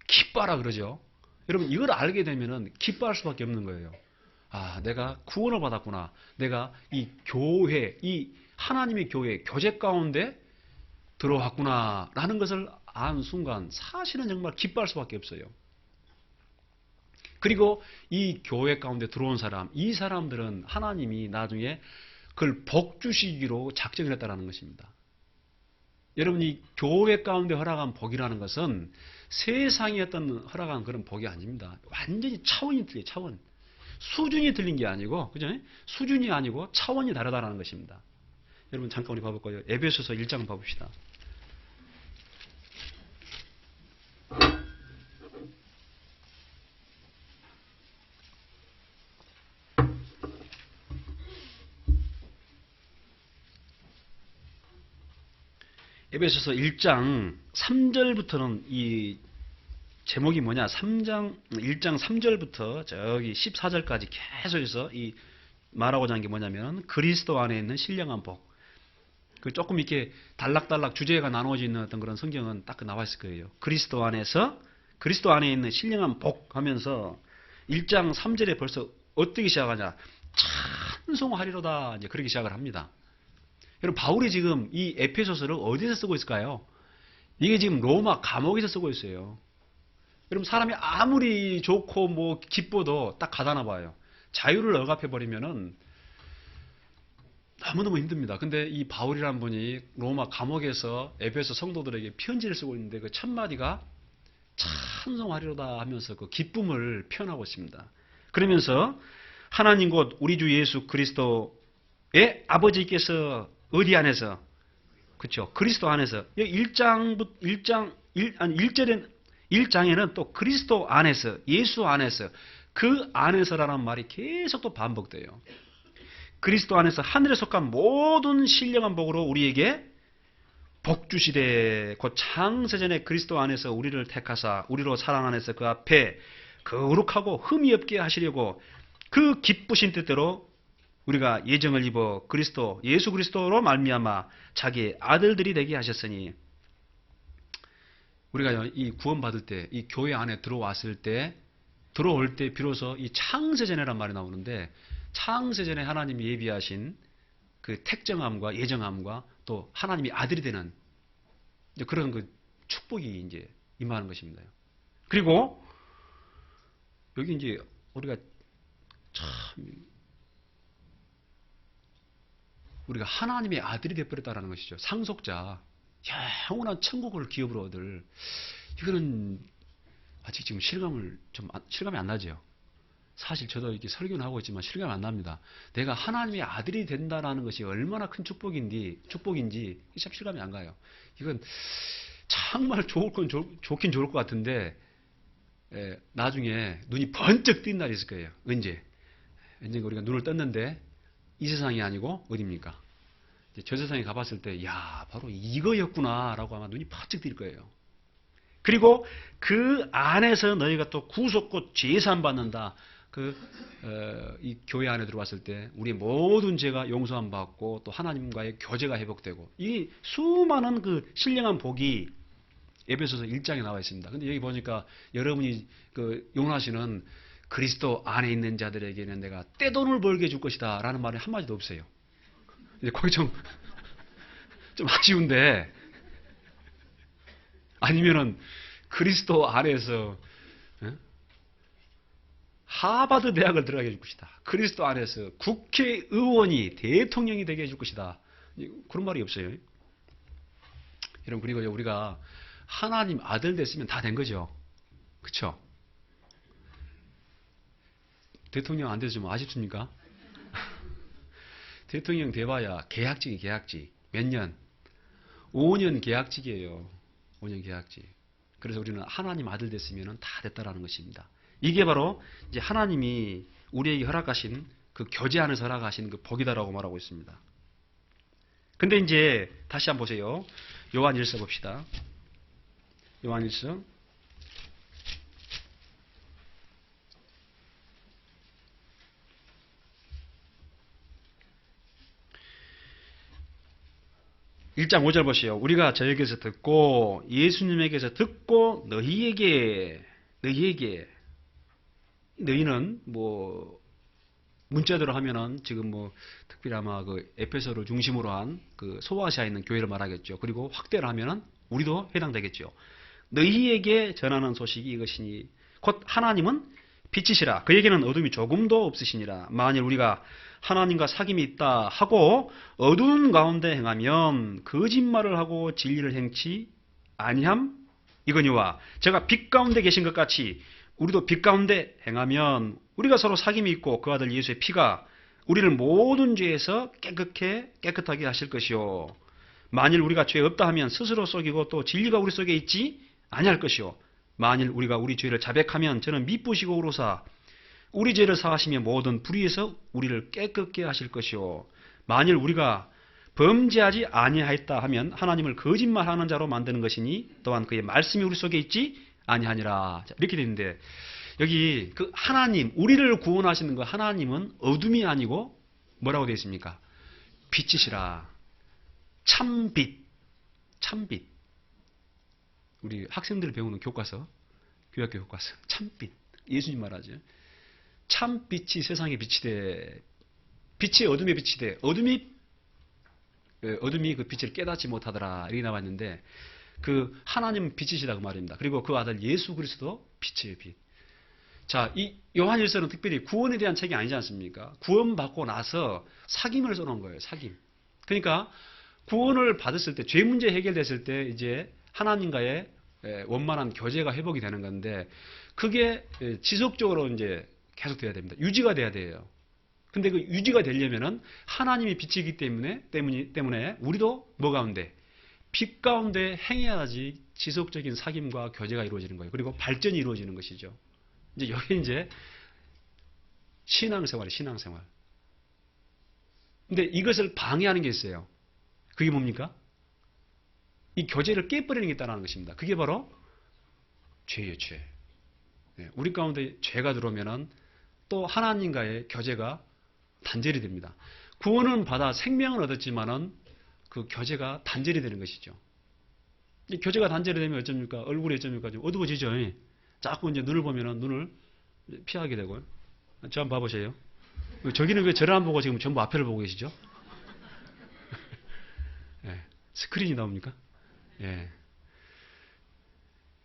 기뻐라 그러죠. 여러분 이걸 알게 되면은 기뻐할 수밖에 없는 거예요. 내가 구원을 받았구나. 내가 이 교회, 이 하나님의 교회, 교제 가운데 들어왔구나. 라는 것을 안 순간 사실은 정말 기뻐할 수밖에 없어요. 그리고 이 교회 가운데 들어온 사람, 이 사람들은 하나님이 나중에 그걸 복 주시기로 작정을 했다는 것입니다. 여러분이 교회 가운데 허락한 복이라는 것은 세상에 어떤 허락한 그런 복이 아닙니다. 완전히 차원이 틀려요. 차원. 수준이 틀린 게 아니고, 그죠? 수준이 아니고 차원이 다르다는 것입니다. 여러분 잠깐 우리 봐볼까요? 에베소서 1장 봐봅시다. 에베소서 1장 3절부터는 이 제목이 뭐냐? 1장 3절부터 저기 14절까지 계속해서 이 말하고자 하는 게 뭐냐면 그리스도 안에 있는 신령한 복. 그 조금 이렇게 단락단락 주제가 나눠져 있는 어떤 그런 성경은 딱 나와 있을 거예요. 그리스도 안에 있는 신령한 복 하면서 1장 3절에 벌써 어떻게 시작하냐? 찬송하리로다. 이제 그렇게 시작을 합니다. 여러분 바울이 지금 이 에페소서를 어디서 쓰고 있을까요? 이게 지금 로마 감옥에서 쓰고 있어요. 여러분 사람이 아무리 좋고 뭐 기뻐도 딱 가다나 봐요. 자유를 억압해 버리면은 너무너무 힘듭니다. 근데 이 바울이라는 분이 로마 감옥에서 에베소 성도들에게 편지를 쓰고 있는데 그 첫 마디가 찬송하리로다 하면서 그 기쁨을 표현하고 있습니다. 그러면서 하나님 곧 우리 주 예수 그리스도의 아버지께서 어디 안에서, 그렇죠? 그리스도 안에서. 1장에는 또 그리스도 안에서, 예수 안에서, 그 안에서라는 말이 계속 또 반복돼요. 그리스도 안에서 하늘에 속한 모든 신령한 복으로 우리에게 복 주시되 곧 창세전에 그리스도 안에서 우리를 택하사 우리로 사랑 안에서 그 앞에 거룩하고 흠이 없게 하시려고 그 기쁘신 뜻대로 우리가 예정을 입어 그리스도 예수 그리스도로 말미암아 자기의 아들들이 되게 하셨으니, 우리가 이 구원받을 때, 이 교회 안에 들어왔을 때, 들어올 때 비로소 이 창세전에란 말이 나오는데, 창세전에 하나님이 예비하신 그 택정함과 예정함과 또 하나님이 아들이 되는 그런 그 축복이 이제 임하는 것입니다. 그리고 여기 이제 우리가 참 우리가 하나님의 아들이 되어버렸다는 것이죠. 상속자, 영원한 천국을 기업으로 얻을. 이거는 아직 지금 실감이 안 나죠. 사실 저도 이렇게 설교는 하고 있지만 실감이 안 납니다. 내가 하나님의 아들이 된다는 것이 얼마나 큰 축복인지 참 실감이 안 가요. 이건 정말 좋긴 좋을 것 같은데, 나중에 눈이 번쩍 뜬 날이 있을 거예요. 언제 우리가 눈을 떴는데 이 세상이 아니고 어디입니까? 저 세상에 가봤을 때, 야, 바로 이거였구나라고 아마 눈이 번쩍 뜰 거예요. 그리고 그 안에서 너희가 또 구속고 제산 받는다. 이 교회 안에 들어왔을 때 우리의 모든 죄가 용서함 받고 또 하나님과의 교제가 회복되고, 이 수많은 그 신령한 복이 에베소서 1장에 나와 있습니다. 근데 여기 보니까 여러분이 용하시는 그리스도 안에 있는 자들에게는 내가 떼돈을 벌게 해줄 것이다 라는 말이 한마디도 없어요. 이제 거기 좀 아쉬운데, 아니면은 그리스도 안에서 하버드 대학을 들어가게 해줄 것이다. 그리스도 안에서 국회의원이 대통령이 되게 해줄 것이다. 그런 말이 없어요. 여러분, 그리고 우리가 하나님 아들 됐으면 다 된 거죠. 그렇죠? 대통령 안 돼서 좀 아쉽습니까? 대통령 돼봐야 계약직. 몇 년? 5년 계약직이에요. 5년 계약직. 그래서 우리는 하나님 아들 됐으면 다 됐다라는 것입니다. 이게 바로 이제 하나님이 우리에게 허락하신 그 교제 안에서 허락하신 그 복이다라고 말하고 있습니다. 근데 이제 다시 한번 보세요. 요한 1서 봅시다. 요한 1서 1장 5절 보시오. 우리가 저에게서 듣고 예수님에게서 듣고 너희에게 너희는 뭐 문자대로 하면은 지금 뭐 특별히 아마 그 에페소를 중심으로 한 그 소아시아에 있는 교회를 말하겠죠. 그리고 확대를 하면은 우리도 해당되겠죠. 너희에게 전하는 소식이 이것이니 곧 하나님은 빛이시라. 그에게는 어둠이 조금도 없으시니라. 만일 우리가 하나님과 사귐이 있다 하고 어두운 가운데 행하면 거짓말을 하고 진리를 행치 아니함 이거니와 제가 빛 가운데 계신 것 같이 우리도 빛 가운데 행하면 우리가 서로 사귐이 있고 그 아들 예수의 피가 우리를 모든 죄에서 깨끗하게 하실 것이요. 만일 우리가 죄 없다 하면 스스로 속이고 또 진리가 우리 속에 있지 아니할 것이요. 만일 우리가 우리 죄를 자백하면 저는 미쁘시고 의로사 우리 죄를 사하시며 모든 불의에서 우리를 깨끗게 하실 것이요. 만일 우리가 범죄하지 아니하였다 하면 하나님을 거짓말하는 자로 만드는 것이니 또한 그의 말씀이 우리 속에 있지 아니하니라. 이렇게 되는데 여기 그 하나님, 우리를 구원하시는 그 하나님은 어둠이 아니고 뭐라고 되어 있습니까? 빛이시라. 참빛. 우리 학생들 배우는 교과서, 교학교 교과서. 참빛. 예수님 말하죠. 참빛이 세상의 빛이 돼. 빛이 어둠의 빛이 돼. 어둠이 그 빛을 깨닫지 못하더라. 이렇게 나왔는데 그 하나님은 빛이시다 그 말입니다. 그리고 그 아들 예수 그리스도 빛이에요. 빛. 자, 이 요한일서는 특별히 구원에 대한 책이 아니지 않습니까? 구원받고 나서 사귐을 써놓은 거예요. 사귐. 그러니까 구원을 받았을 때, 죄 문제 해결됐을 때 이제 하나님과의 원만한 교제가 회복이 되는 건데, 그게 지속적으로 이제 계속돼야 됩니다. 유지가 돼야 돼요. 근데 그 유지가 되려면은 하나님이 빛이기 때문에 우리도 뭐 가운데? 빛 가운데 행해야지 지속적인 사귐과 교제가 이루어지는 거예요. 그리고 발전이 이루어지는 것이죠. 이제 여기 이제 신앙생활이에요, 신앙생활. 근데 이것을 방해하는 게 있어요. 그게 뭡니까? 이 교제를 깨버리는 게 있다는 것입니다. 그게 바로 죄예요, 죄. 우리 가운데 죄가 들어오면은 또 하나님과의 교제가 단절이 됩니다. 구원은 받아 생명을 얻었지만은 그 교제가 단절이 되는 것이죠. 이 교제가 단절이 되면 어쩝니까? 얼굴이 어쩝니까? 좀 어두워지죠. 자꾸 이제 눈을 보면은 눈을 피하게 되고요. 저 한번 봐보세요. 저기는 왜 저를 안 보고 지금 전부 앞에를 보고 계시죠? 예, 스크린이 나옵니까? 예.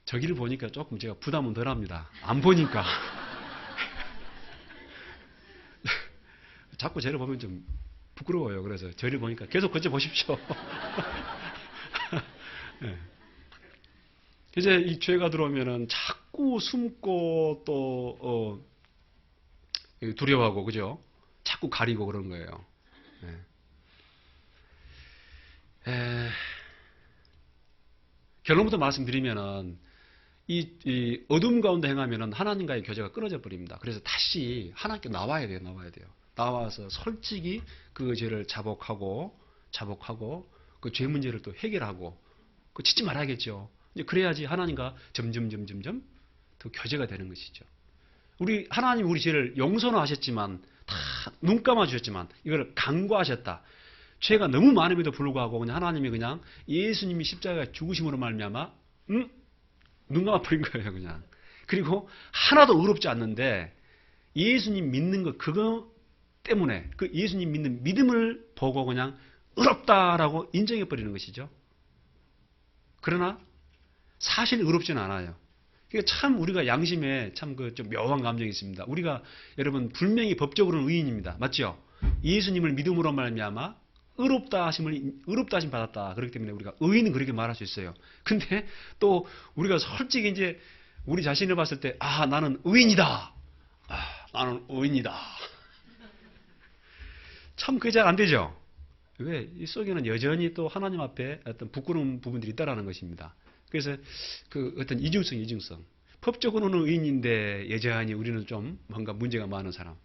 저기를 보니까 조금 제가 부담은 덜 합니다. 안 보니까. 자꾸 저를 보면 좀 부끄러워요. 그래서 저를 보니까 계속 거쳐 보십시오. 예. 이제 이 죄가 들어오면은 자꾸 숨고 또 두려워하고, 그죠? 자꾸 가리고 그런 거예요. 결론부터 말씀드리면은 이 어둠 가운데 행하면은 하나님과의 교제가 끊어져 버립니다. 그래서 다시 하나님께 나와야 돼요, 나와야 돼요. 나와서 솔직히 그 죄를 자복하고 그 죄 문제를 또 해결하고 그 짓지 말아야겠죠. 이제 그래야지 하나님과 점점 더 교제가 되는 것이죠. 하나님 우리 죄를 용서는 하셨지만 다 눈 감아 주셨지만 이걸 간과하셨다. 죄가 너무 많음에도 불구하고 그냥 하나님이 그냥 예수님이 십자가에 죽으심으로 말미암아 눈 감아 버린 거예요, 그냥. 그리고 하나도 의롭지 않는데 예수님 믿는 것 그거 때문에 그 예수님 믿는 믿음을 보고 그냥 의롭다라고 인정해 버리는 것이죠. 그러나 사실 의롭지는 않아요. 그러니까 참 우리가 양심에 참 그 좀 묘한 감정이 있습니다. 우리가 여러분 분명히 법적으로는 의인입니다. 맞죠? 예수님을 믿음으로 말미암아 의롭다 하심 받았다. 그렇기 때문에 우리가 의인은 그렇게 말할 수 있어요. 근데 또 우리가 솔직히 이제 우리 자신을 봤을 때 나는 의인이다. 나는 의인이다. 참 그게 잘 안 되죠. 왜? 이 속에는 여전히 또 하나님 앞에 어떤 부끄러운 부분들이 있다라는 것입니다. 그래서 그 어떤 이중성. 법적으로는 의인인데 여전히 우리는 좀 뭔가 문제가 많은 사람.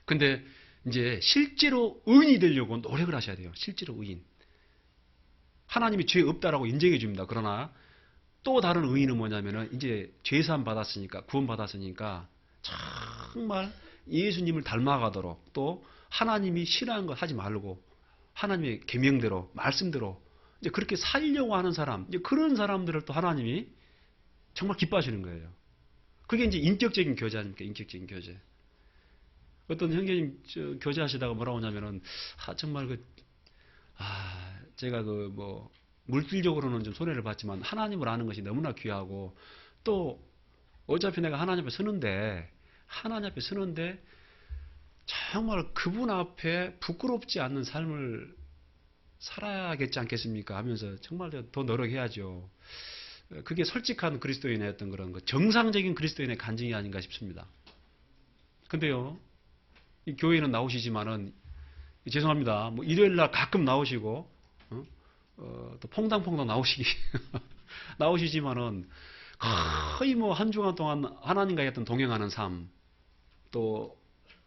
근데 이제 실제로 의인이 되려고 노력을 하셔야 돼요. 실제로 의인. 하나님이 죄 없다라고 인정해 줍니다. 그러나 또 다른 의인은 뭐냐면은 이제 죄사함 받았으니까 구원 받았으니까 정말 예수님을 닮아가도록 또 하나님이 싫어하는 것 하지 말고 하나님의 계명대로 말씀대로 이제 그렇게 살려고 하는 사람, 이제 그런 사람들을 또 하나님이 정말 기뻐하시는 거예요. 그게 이제 인격적인 교제 아닙니까? 인격적인 교제. 어떤 형제님 교제하시다가 뭐라고 하냐면은 정말 제가 물질적으로는 좀 손해를 봤지만 하나님을 아는 것이 너무나 귀하고 또 어차피 내가 하나님 앞에 서는데 정말 그분 앞에 부끄럽지 않는 삶을 살아야겠지 않겠습니까? 하면서 정말 더 노력해야죠. 그게 솔직한 그리스도인의 어떤 그런 정상적인 그리스도인의 간증이 아닌가 싶습니다. 근데요, 이 교회는 나오시지만은 죄송합니다. 일요일날 가끔 나오시고 또 퐁당퐁당 나오시지만은 거의 한 주간 동안 하나님과 했던 동행하는 삶, 또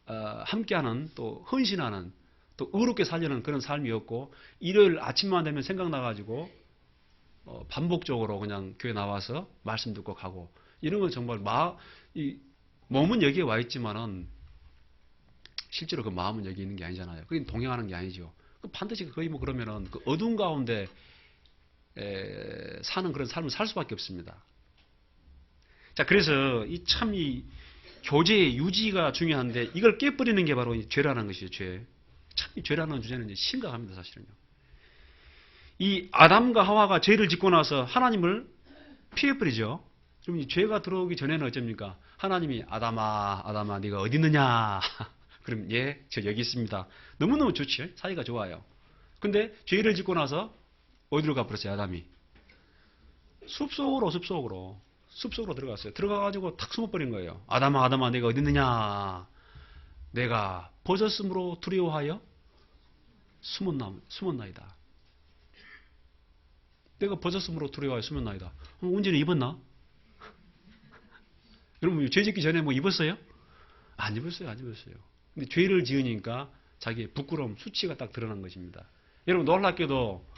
함께하는, 또 헌신하는, 또 의롭게 살려는 그런 삶이었고 일요일 아침만 되면 생각나가지고 반복적으로 그냥 교회 나와서 말씀 듣고 가고 이런 건 정말 몸은 여기에 와 있지만은 실제로 그 마음은 여기 있는 게 아니잖아요. 그게 동행하는 게 아니죠. 반드시 거의 그러면은 그 어두운 가운데 사는 그런 삶을 살 수밖에 없습니다. 자, 그래서 이 교제의 유지가 중요한데 이걸 깨버리는 게 바로 죄라는 것이죠. 죄. 참 이 죄라는 주제는 이제 심각합니다, 사실은요. 이 아담과 하와가 죄를 짓고 나서 하나님을 피해버리죠. 그럼 이 죄가 들어오기 전에는 어쩝니까? 하나님이 아담아, 아담아, 네가 어디 있느냐? 그럼 예, 저 여기 있습니다. 너무너무 좋지요. 사이가 좋아요. 근데 죄를 짓고 나서 어디로 가버렸어요, 아담이? 숲속으로 들어갔어요. 들어가가지고 탁 숨어버린 거예요. 아담아, 아담아, 내가 어디 있느냐? 내가 벗었으므로 두려워하여 숨었나이다. 내가 벗었으므로 두려워하여 숨었나이다. 언제는 입었나? 여러분, 죄 짓기 전에 뭐 입었어요? 안 입었어요. 근데 죄를 지으니까 자기의 부끄러움, 수치가 딱 드러난 것입니다. 여러분, 놀랍게도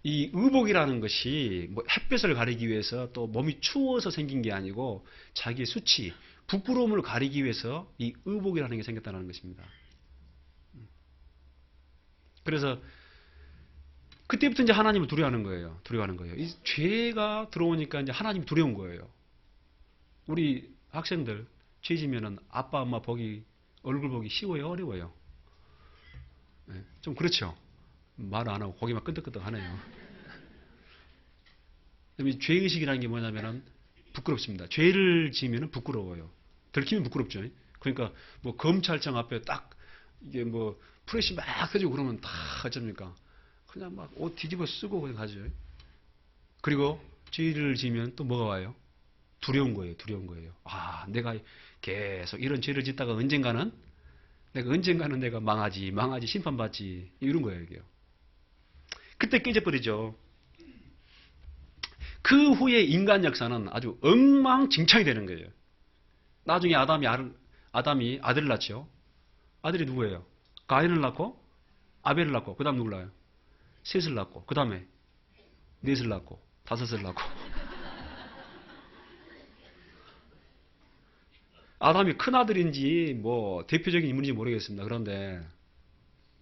이 의복이라는 것이 뭐 햇볕을 가리기 위해서 또 몸이 추워서 생긴 게 아니고 자기의 수치, 부끄러움을 가리기 위해서 이 의복이라는 게 생겼다는 것입니다. 그래서 그때부터 이제 하나님을 두려워하는 거예요. 이 죄가 들어오니까 이제 하나님이 두려운 거예요. 우리 학생들 죄 지면은 아빠 엄마 얼굴 보기 쉬워요, 어려워요? 네, 좀 그렇죠. 말 안 하고 고개만 끄덕끄덕 하네요. 죄의식이라는 게 뭐냐면은 부끄럽습니다. 죄를 지으면 부끄러워요. 들키면 부끄럽죠. 그러니까 뭐 검찰청 앞에 딱 이게 뭐 프레시 막 해주고 그러면 다 어쩝니까? 그냥 막 옷 뒤집어 쓰고 그냥 가죠. 그리고 죄를 지으면 또 뭐가 와요? 두려운 거예요. 아, 내가 계속 이런 죄를 짓다가 언젠가는 내가 망하지 심판받지 이런 거예요, 이게요. 그때 깨져버리죠. 그 후에 인간 역사는 아주 엉망진창이 되는 거예요. 나중에 아담이 아들을 낳죠. 아들이 누구예요? 가인을 낳고 아벨을 낳고 그 다음 누굴 낳아요? 셋을 낳고 그 다음에 넷을 낳고 다섯을 낳고 아담이 큰아들인지 뭐 대표적인 인물인지 모르겠습니다. 그런데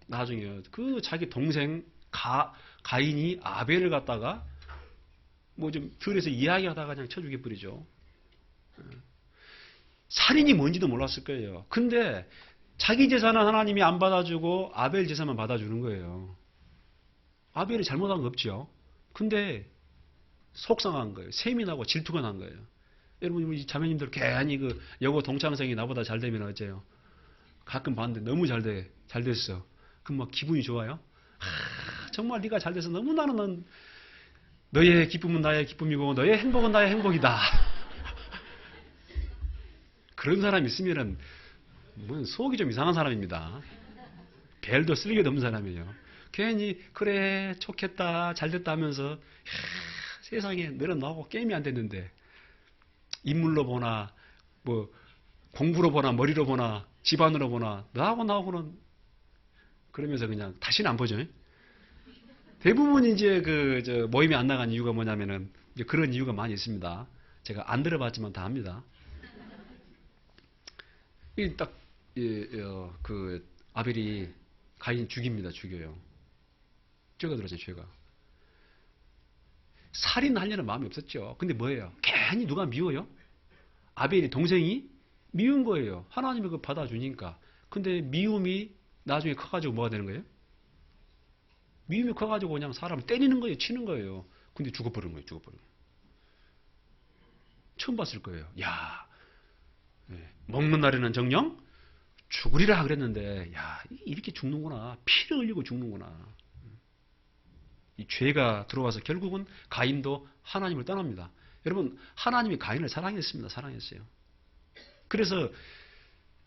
나중에 그 자기 동생 가인이 아벨을 갖다가 뭐 좀 들에서 이야기하다가 그냥 쳐 죽여버리죠. 살인이 뭔지도 몰랐을 거예요. 근데 자기 재산은 하나님이 안 받아주고 아벨 재산만 받아주는 거예요. 아벨이 잘못한 거 없죠. 근데 속상한 거예요. 셈이 나고 질투가 난 거예요. 여러분, 우리 자매님들 괜히 그 여고 동창생이 나보다 잘 되면 어째요? 가끔 봤는데 너무 잘 됐어. 그럼 막 기분이 좋아요? 정말 네가 잘 돼서 너무 나는 너의 기쁨은 나의 기쁨이고 너의 행복은 나의 행복이다. 그런 사람 있으면은 뭐 속이 좀 이상한 사람입니다. 벨도 쓸개도 없는 사람이에요. 괜히 그래 좋겠다 잘됐다 하면서 세상에 늘어나고 게임이 안 됐는데 인물로 보나 뭐 공부로 보나 머리로 보나 집안으로 보나 나하고는 그러면서 그냥 다시는 안 보죠. 대부분 이제 모임에 안 나간 이유가 뭐냐면은 이제 그런 이유가 많이 있습니다. 제가 안 들어봤지만 다 합니다. 이 딱 아벨이 가인 죽여요. 죄가 들어죠, 죄가. 살인하려는 마음이 없었죠. 근데 뭐예요? 괜히 누가 미워요? 아벨이 동생이 미운 거예요. 하나님이 그거 받아주니까. 근데 미움이 나중에 커가지고 뭐가 되는 거예요? 미움이 커가지고 그냥 사람을 때리는 거예요. 치는 거예요. 근데 죽어버린 거예요. 처음 봤을 거예요. 야, 먹는 날에는 정령 죽으리라 그랬는데, 야, 이렇게 죽는구나. 피를 흘리고 죽는구나. 이 죄가 들어와서 결국은 가인도 하나님을 떠납니다. 여러분, 하나님이 가인을 사랑했어요. 그래서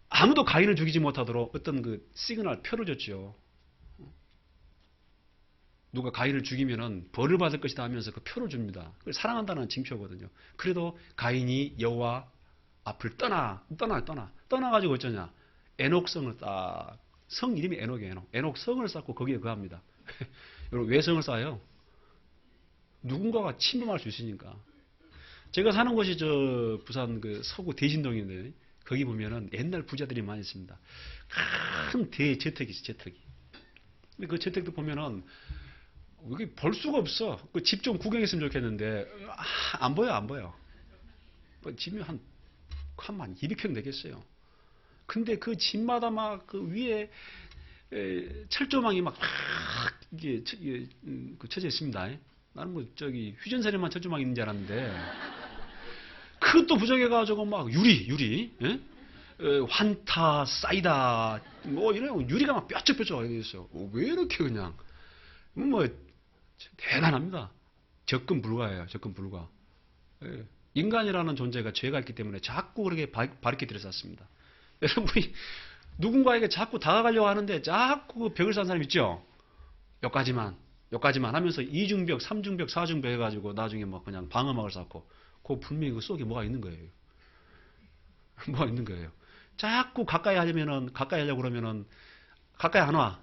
아무도 가인을 죽이지 못하도록 어떤 그 시그널, 표를 줬죠. 누가 가인을 죽이면은 벌을 받을 것이다 하면서 그 표를 줍니다. 그걸 사랑한다는 징표거든요. 그래도 가인이 여호와 앞을 떠나가지고 어쩌냐? 에녹성을 성 이름이 에녹이에요. 에녹성을 쌓고 거기에 거합니다. 여러분, 왜 성을 쌓아요? 누군가가 침범할 수 있으니까. 제가 사는 곳이 부산 그 서구 대신동인데 거기 보면은 옛날 부자들이 많이 있습니다. 큰 대저택이 있어요, 저택이. 근데 그 저택도 보면은 여기 볼 수가 없어. 그 집 좀 구경했으면 좋겠는데 안 보여. 뭐 집이 한 200평 되겠어요. 근데 그 집마다 막 그 위에 철조망이 막 이게 그 쳐져 있습니다. 나는 뭐 휴전선에만 철조망이 있는 줄 알았는데 그것도 부정해가지고 막 유리, 예? 환타, 사이다, 뭐 이런 유리가 막 뾰족뾰족 있어요. 왜 이렇게 그냥 뭐 대단합니다. 접근 불가예요. 접근 불가. 예. 인간이라는 존재가 죄가 있기 때문에 자꾸 그렇게 바리케 들여놨습니다. 여러분이 누군가에게 자꾸 다가가려고 하는데 자꾸 벽을 쌓은 사람 있죠? 여기까지만 하면서 이중벽, 삼중벽, 사중벽 해가지고 나중에 막 그냥 방어막을 쌓고 그 분명히 그 속에 뭐가 있는 거예요. 뭐가 있는 거예요. 자꾸 가까이 하려고 그러면은 가까이 안 와.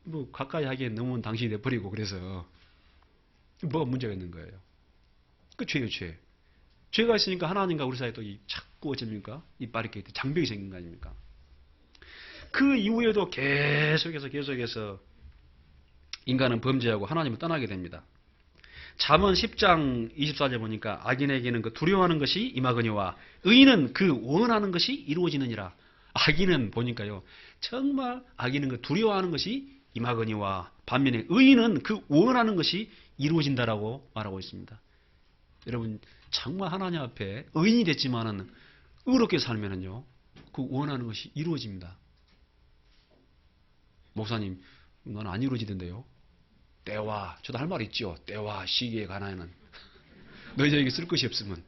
뭐 가까이 하기엔 너무 당신이 돼버리고 그래서 뭐가 문제가 있는 거예요. 그 죄예요, 죄. 죄가 있으니까 하나님과 우리 사이에 또 자꾸 어쩝니까? 이 바리케이트 장벽이 생긴 거 아닙니까? 그 이후에도 계속해서 인간은 범죄하고 하나님을 떠나게 됩니다. 잠언 10장 24절 보니까 악인에게는 그 두려워하는 것이 임하거니와 의인은 그 원하는 것이 이루어지느니라. 악인은 보니까요. 정말 악인은 그 두려워하는 것이 임하거니와 반면에 의인은 그 원하는 것이 이루어진다라고 말하고 있습니다. 여러분 정말 하나님 앞에 의인이 됐지만은 의롭게 살면은요. 그 원하는 것이 이루어집니다. 목사님, 넌 안 이루어지던데요. 때와, 저도 할 말 있죠. 때와 시기에 관하여는 너희에게 쓸 것이 없으면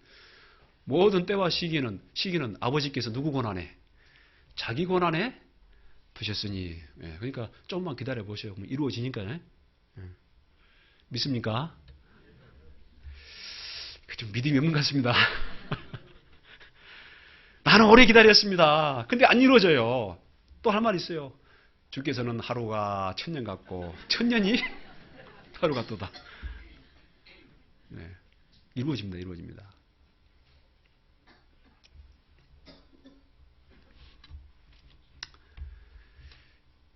모든 때와 시기는 아버지께서 누구 권한에? 자기 권한에 두셨으니. 예, 그러니까 조금만 기다려 보세요. 그럼 이루어지니까요. 예. 믿습니까? 좀 믿음이 없는 것 같습니다. 나는 오래 기다렸습니다. 근데 안 이루어져요. 또 할 말 있어요. 주께서는 하루가 1000년 같고 1000년이 하루가 또다. 네. 이루어집니다.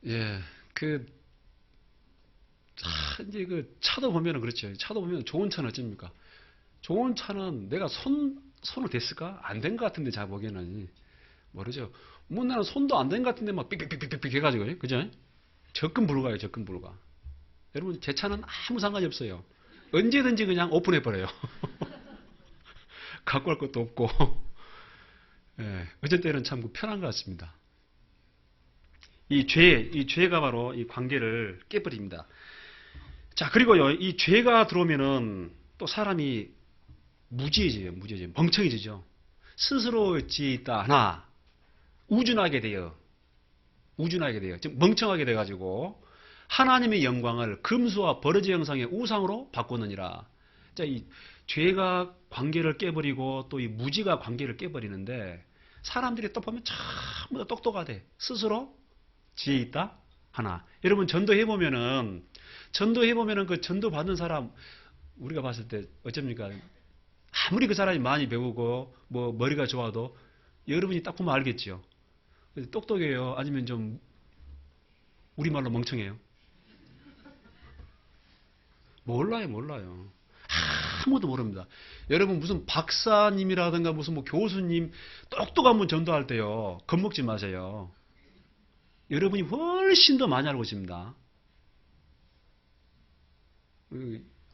예, 이제 그 차도 보면은 그렇죠. 차도 보면 좋은 차는 어쩝니까? 좋은 차는 내가 손을 댔을까? 안 된 것 같은데, 자 보기에는. 모르죠. 뭐 나는 손도 안 된 것 같은데 막 삑삑삑삑 해가지고, 그죠? 접근 불가예요, 접근 불가. 여러분, 제 차는 아무 상관이 없어요. 언제든지 그냥 오픈해버려요. 갖고 갈 것도 없고. 예, 어쩔 때는 참 편한 것 같습니다. 이 죄가 바로 이 관계를 깨버립니다. 자, 그리고요, 이 죄가 들어오면은 또 사람이 무지해져요. 멍청해지죠. 스스로 지혜 있다 하나, 우준하게 돼요. 좀 멍청하게 돼가지고, 하나님의 영광을 금수와 버러지 형상의 우상으로 바꾸느니라. 자, 이 죄가 관계를 깨버리고 또 이 무지가 관계를 깨버리는데, 사람들이 또 보면 전부 다 똑똑하대. 스스로 지혜 있다 하나. 여러분 전도해보면은 그 전도 받는 사람, 우리가 봤을 때 어쩝니까? 아무리 그 사람이 많이 배우고 뭐 머리가 좋아도 여러분이 딱 보면 알겠죠. 똑똑해요? 아니면 좀 우리말로 멍청해요? 몰라요. 아무도 모릅니다. 여러분 무슨 박사님이라든가 무슨 뭐 교수님 똑똑한 분 전도할 때요. 겁먹지 마세요. 여러분이 훨씬 더 많이 알고 있습니다.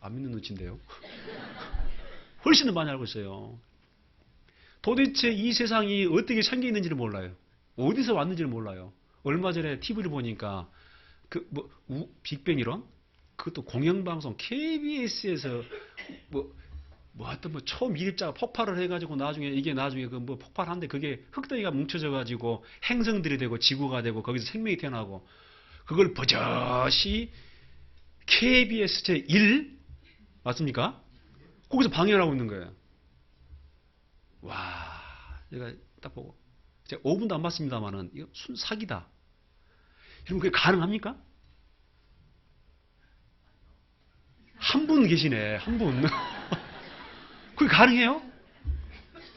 안 믿는 눈치인데요. 훨씬 더 많이 알고 있어요. 도대체 이 세상이 어떻게 생겨있는지를 몰라요. 어디서 왔는지를 몰라요. 얼마 전에 TV를 보니까 빅뱅 이론? 그것도 공영방송 KBS에서 하여튼 초미립자가 폭발을 해가지고 이게 나중에 폭발한데 그게 흙덩이가 뭉쳐져가지고 행성들이 되고 지구가 되고 거기서 생명이 태어나고 그걸 버젓이 KBS 제1 맞습니까? 거기서 방해를 하고 있는 거예요. 와, 제가 딱 보고 제가 5분도 안 봤습니다만은 이거 순 사기다. 여러분 그게 가능합니까? 한 분 계시네, 한 분. 그게 가능해요?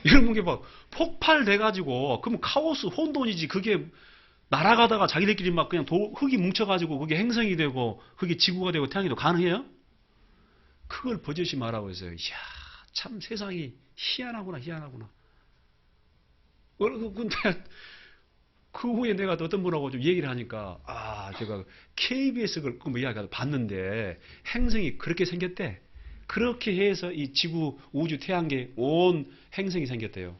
여러분 그게 막 폭발돼가지고 그러면 카오스 혼돈이지. 그게 날아가다가 자기들끼리 막 그냥 흙이 뭉쳐가지고 그게 행성이 되고 그게 지구가 되고 태양이 가능해요? 그걸 버젓이 말하고 있어요. 이야, 참 세상이 희한하구나. 근데 그 후에 내가 어떤 분하고 좀 얘기를 하니까 제가 KBS 그걸 이야기하다 봤는데 행성이 그렇게 생겼대. 그렇게 해서 이 지구, 우주, 태양계 온 행성이 생겼대요.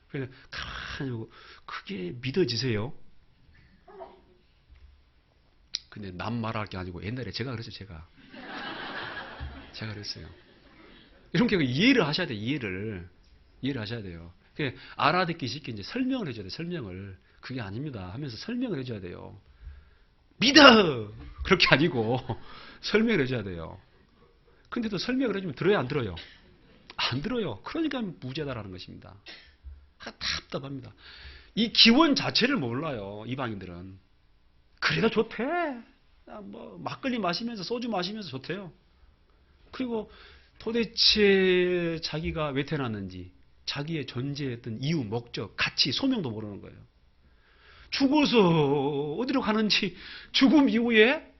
그래서 가만히 보고 그게 믿어지세요? 근데 남 말할 게 아니고 옛날에 제가 그랬어요. 제가 그랬어요. 이렇게 이해를 하셔야 돼요. 이해를 하셔야 돼요. 알아듣기 쉽게 이제 설명을 해줘야 돼요. 설명을. 그게 아닙니다 하면서 설명을 해줘야 돼요. 믿어! 그렇게 아니고 설명을 해줘야 돼요. 근데도 설명을 해주면 들어요, 안 들어요? 안 들어요. 그러니까 무죄다라는 것입니다. 답답합니다. 이 기원 자체를 몰라요, 이방인들은. 그래도 좋대. 뭐 막걸리 마시면서 소주 마시면서 좋대요. 그리고 도대체 자기가 왜 태어났는지, 자기의 존재했던 이유, 목적, 가치, 소명도 모르는 거예요. 죽어서 어디로 가는지, 죽음 이후에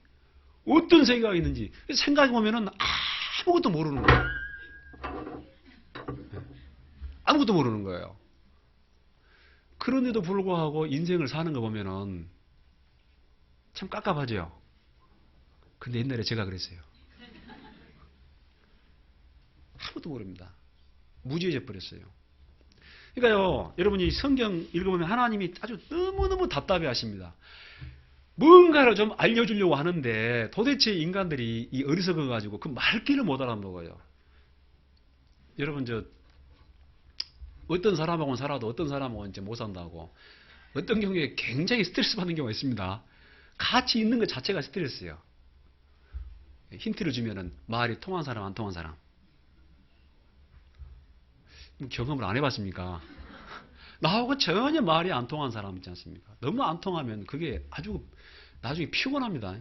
어떤 세계가 있는지 생각해보면 아무것도 모르는 거예요. 아무것도 모르는 거예요. 그런데도 불구하고 인생을 사는 거 보면은 참 깝깝하죠. 근데 옛날에 제가 그랬어요. 아무것도 모릅니다. 무지해져 버렸어요. 그러니까요, 여러분이 성경 읽어보면 하나님이 아주 너무너무 답답해 하십니다. 뭔가를 좀 알려주려고 하는데 도대체 인간들이 이 어리석어 가지고 그 말귀를 못 알아먹어요. 여러분, 어떤 사람하고는 살아도 어떤 사람하고는 이제 못 산다고. 어떤 경우에 굉장히 스트레스 받는 경우가 있습니다. 같이 있는 것 자체가 스트레스예요. 힌트를 주면은 말이 통한 사람, 안 통한 사람. 경험을 안 해봤습니까? 나하고 전혀 말이 안 통한 사람 있지 않습니까? 너무 안 통하면 그게 아주 나중에 피곤합니다.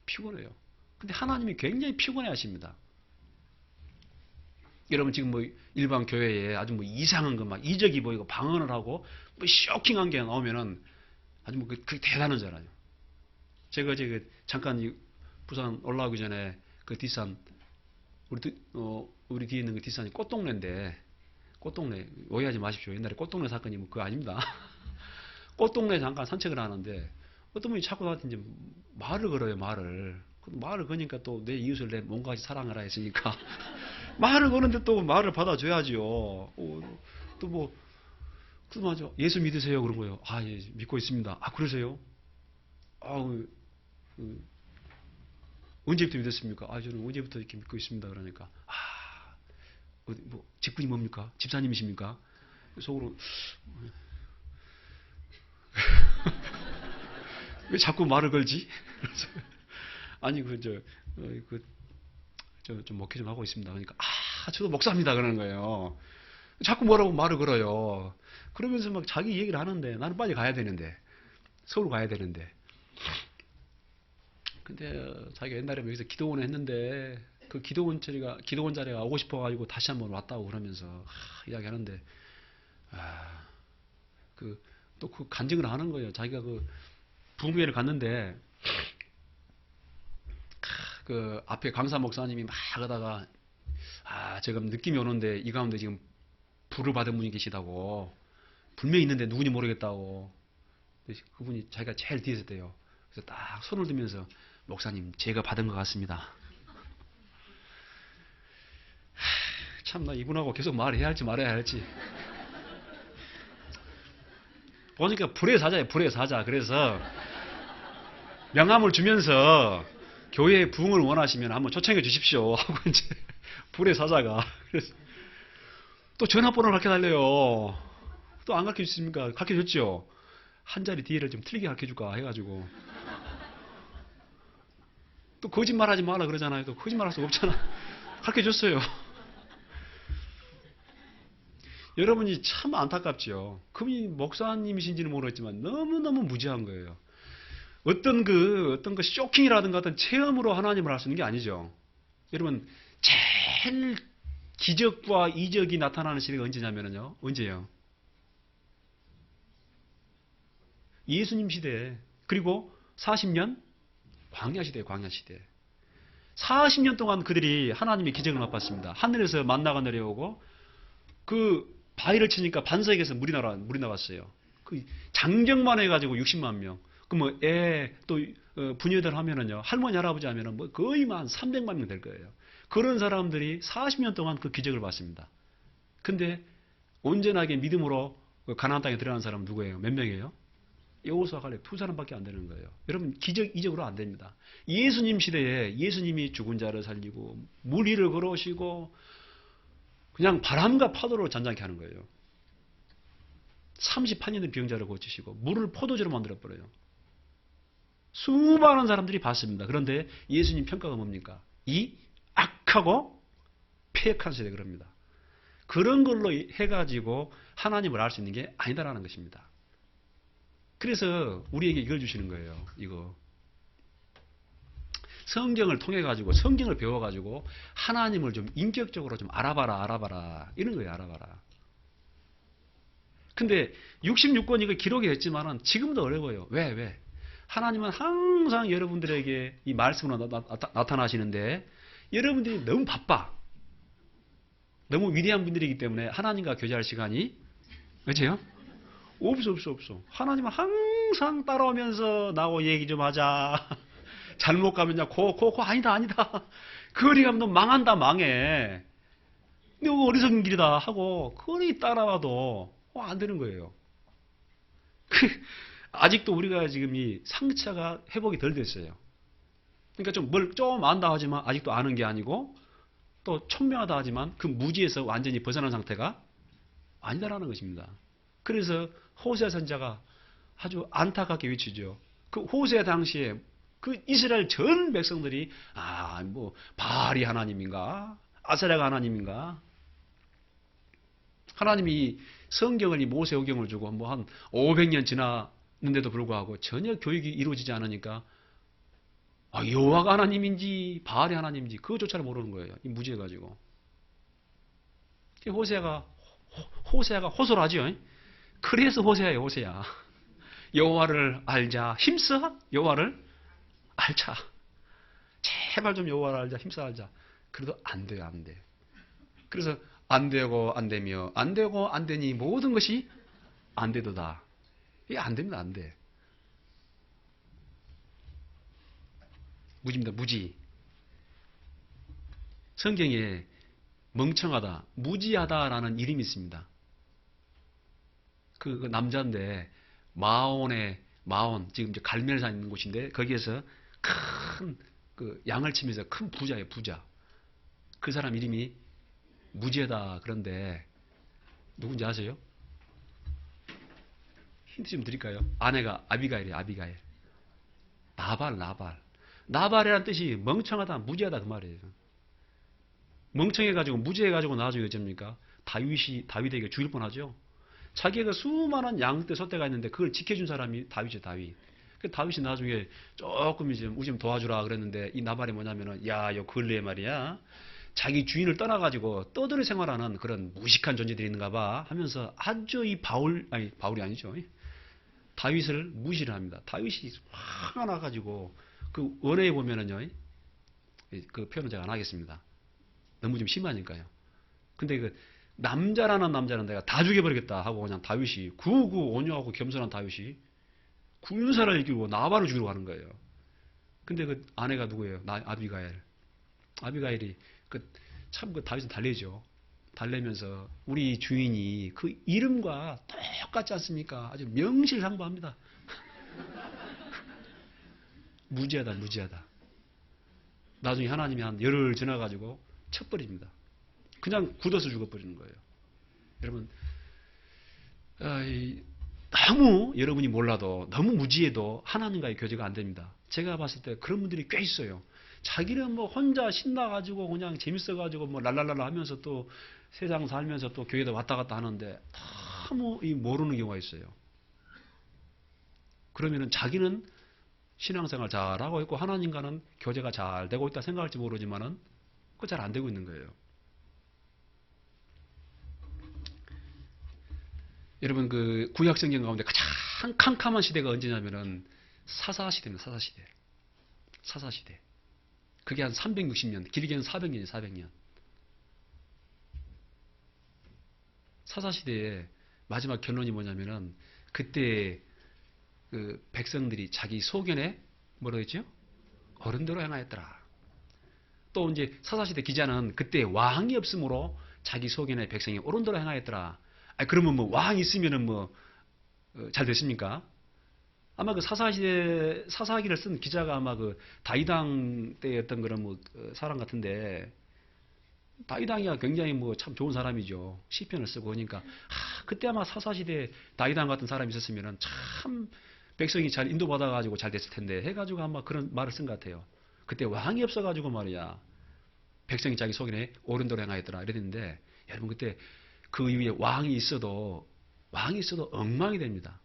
피곤해요. 근데 하나님이 굉장히 피곤해 하십니다. 여러분 지금 뭐 일반 교회에 아주 뭐 이상한 거 막 이적이 보이고 방언을 하고 뭐 쇼킹한 게 나오면은 아주 뭐 그게 대단하잖아요. 제가 어제 잠깐 부산 올라오기 전에 그 뒷산 우리 뒤에 있는 그 뒷산이 꽃동네인데, 꽃동네 오해하지 마십시오. 옛날에 꽃동네 사건이 뭐 그거 아닙니다. 꽃동네 잠깐 산책을 하는데 어떤 분이 자꾸 나한테 이제 말을 걸어요. 말을 거니까 또 내 이웃을 내 몸과 같이 사랑하라 했으니까 말을 거는데 또 말을 받아줘야지요. 또 뭐 맞아. 예수 믿으세요 그런 거예요. 예, 믿고 있습니다. 그러세요? 언제부터 믿었습니까? 저는 어제부터 이렇게 믿고 있습니다. 그러니까 뭐 직분이 뭡니까? 집사님이십니까? 속으로 왜 자꾸 말을 걸지? 아니 좀 목회 좀 하고 있습니다. 그러니까 저도 목사입니다. 그러는 거예요. 자꾸 뭐라고 말을 걸어요. 그러면서 막 자기 얘기를 하는데 나는 빨리 가야 되는데, 서울 가야 되는데. 근데 자기가 옛날에 여기서 기도원을 했는데 그 기도원 자리가 오고 싶어가지고 다시 한번 왔다고 그러면서 이야기하는데 또 그 간증을 하는 거예요. 자기가 그 부흥회를 갔는데 그 앞에 강사 목사님이 막 하다가 지금 느낌이 오는데 이 가운데 지금 불을 받은 분이 계시다고, 분명히 있는데 누군지 모르겠다고. 그분이 자기가 제일 뒤에 있었대요. 그래서 딱 손을 들면서 목사님 제가 받은 것 같습니다. 참나 이분하고 계속 말해야 할지 말아야 할지. 보니까 불의 사자예요. 불의 사자. 그래서 명함을 주면서 교회의 부흥을 원하시면 한번 초청해 주십시오 하고 이제 불의 사자가 그래서 또 전화번호를 가르쳐 달래요. 또 안 가르쳐 주십니까? 가르쳐 줬죠. 한 자리 뒤를 좀 틀리게 가르쳐 줄까 해가지고 또 거짓말하지 마라 그러잖아요. 또 거짓말할 수 없잖아. 가르쳐 줬어요. 여러분이 참 안타깝죠. 그분이 목사님이신지는 모르겠지만 너무너무 무지한 거예요. 어떤 그 쇼킹이라든가 어떤 체험으로 하나님을 할 수 있는 게 아니죠. 여러분, 제일 기적과 이적이 나타나는 시대가 언제냐면요. 언제요? 예수님 시대. 그리고 40년 광야 시대, 광야 시대. 40년 동안 그들이 하나님의 기적을 맛봤습니다. 하늘에서 만나가 내려오고 그 바위를 치니까 반석에서 물이 나왔어요. 그 장정만 해가지고 60만 명. 그 뭐 또 부녀들 하면은요, 할머니 할아버지 하면은 뭐 거의 한 300만 명 될 거예요. 그런 사람들이 40년 동안 그 기적을 봤습니다. 근데 온전하게 믿음으로 그 가나안 땅에 들어간 사람은 누구예요? 몇 명이에요? 여호수아 갈렙 두 사람밖에 안 되는 거예요. 여러분 기적 이적으로 안 됩니다. 예수님 시대에 예수님이 죽은 자를 살리고 물 위를 걸어오시고 그냥 바람과 파도로 잔잔케 하는 거예요. 38년의 병자를 고치시고 물을 포도주로 만들어버려요. 수많은 사람들이 봤습니다. 그런데 예수님 평가가 뭡니까? 이 악하고 폐역한 세대 그럽니다. 그런 걸로 해가지고 하나님을 알 수 있는 게 아니다라는 것입니다. 그래서 우리에게 이걸 주시는 거예요. 이거. 성경을 통해 가지고 성경을 배워 가지고 하나님을 좀 인격적으로 좀 알아봐라. 이런 거예요. 알아봐라. 근데 66권 이거 기록이 됐지만은 지금도 어려워요. 왜? 하나님은 항상 여러분들에게 이 말씀으로 나타나시는데 여러분들이 너무 바빠. 너무 위대한 분들이기 때문에 하나님과 교제할 시간이 그렇죠? 없어. 하나님은 항상 따라오면서 나하고 얘기 좀 하자. 잘못 가면요. 아니다. 거리 가면 너 망한다, 망해. 너 어리석은 길이다 하고 거리 따라와도 안 되는 거예요. 아직도 우리가 지금 이 상처가 회복이 덜 됐어요. 그러니까 좀 안다 하지만 아직도 아는 게 아니고 또 천명하다 하지만 그 무지에서 완전히 벗어난 상태가 아니다라는 것입니다. 그래서 호세아 선지자가 아주 안타깝게 외치죠. 그 호세아 당시에 그 이스라엘 전 백성들이 바알이 하나님인가? 아세라가 하나님인가? 하나님이 성경을 이 모세오경을 주고 한 500년 지났는데도 불구하고 전혀 교육이 이루어지지 않으니까 여호와가 하나님인지 바알이 하나님인지 그것조차를 모르는 거예요. 이 무지해 가지고. 호세아가 호소하죠. 그래서 호세아예요. 호세아. 여호와를 알자. 힘써 여호와를 알자. 제발 좀 여호와를 알자. 힘써 알자. 그래도 안 돼요. 안 돼. 그래서 안 되고 안 되며 안 되고 안 되니 모든 것이 안 되도다. 이게 안 됩니다. 안 돼. 무지입니다. 무지. 성경에 멍청하다, 무지하다라는 이름이 있습니다. 그 남자인데 마온 지금 이제 갈멜산 있는 곳인데 거기에서 큰 그 양을 치면서 큰 부자예요. 부자. 그 사람 이름이 무지하다. 그런데 누군지 아세요? 힌트 좀 드릴까요? 아내가 아비가일이에요. 아비가일. 나발이라는 뜻이 멍청하다, 무지하다 그 말이에요. 멍청해가지고 무지해가지고 나중에 어쩝니까? 다윗에게 죽일 뻔하죠. 자기가 수많은 양떼 소떼가 있는데 그걸 지켜준 사람이 다윗이에요. 다윗. 그 다윗이 나중에 조금 이제 우리 좀 도와주라 그랬는데 이 나발이 뭐냐면은 요 근래에 말이야. 자기 주인을 떠나가지고 떠들이 생활하는 그런 무식한 존재들이 있는가 봐 하면서 아주 이 바울이 아니죠. 다윗을 무시를 합니다. 다윗이 화가 나가지고 그 원어에 보면은요. 그 표현은 제가 안 하겠습니다. 너무 좀 심하니까요. 근데 그 남자라는 남자는 내가 다 죽여버리겠다 하고 그냥 다윗이 구구 온유하고 겸손한 다윗이 군사를 이기고 나발을 죽이러 가는 거예요. 근데 그 아내가 누구예요? 아비가일. 아비가일이 참 그 다윗은 달래죠. 달래면서 우리 주인이 그 이름과 똑같지 않습니까? 아주 명실상부합니다. 무지하다. 나중에 하나님이 한 열흘 지나가지고 쳐버립니다. 그냥 굳어서 죽어버리는 거예요. 여러분, 너무 여러분이 몰라도 너무 무지해도 하나님과의 교제가 안 됩니다. 제가 봤을 때 그런 분들이 꽤 있어요. 자기는 뭐 혼자 신나가지고 그냥 재밌어가지고 뭐 랄랄랄라 하면서 또 세상 살면서 또 교회도 왔다 갔다 하는데 너무 모르는 경우가 있어요. 그러면은 자기는 신앙생활 잘하고 있고 하나님과는 교제가 잘 되고 있다 생각할지 모르지만은 그거 잘 안 되고 있는 거예요. 여러분 그 구약 성경 가운데 가장 캄캄한 시대가 언제냐면은 사사시대입니다. 사사시대. 그게 한 360년, 길게는 400년이에요. 400년. 사사시대의 마지막 결론이 뭐냐면은 그때 그 백성들이 자기 소견에 뭐라고 했죠? 어른대로 행하였더라. 또 이제 사사시대 기자는 그때 왕이 없으므로 자기 소견에 백성이 옳은대로 행하였더라. 그러면 뭐 왕이 있으면은 뭐 잘 됐습니까? 아마 그 사사시대 사사기를 쓴 기자가 아마 그 다이당 때였던 그런 뭐 사람 같은데, 다이당이야 굉장히 뭐 참 좋은 사람이죠. 시편을 쓰고 그러니까 그때 아마 사사시대 다이당 같은 사람이 있었으면은 참 백성이 잘 인도받아 가지고 잘 됐을 텐데 해가지고 아마 그런 말을 쓴 것 같아요. 그때 왕이 없어 가지고 말이야 백성이 자기 소견에 옳은 대로 행하였더라 이랬는데, 여러분 그때 그 이후에 왕이 있어도 엉망이 됩니다.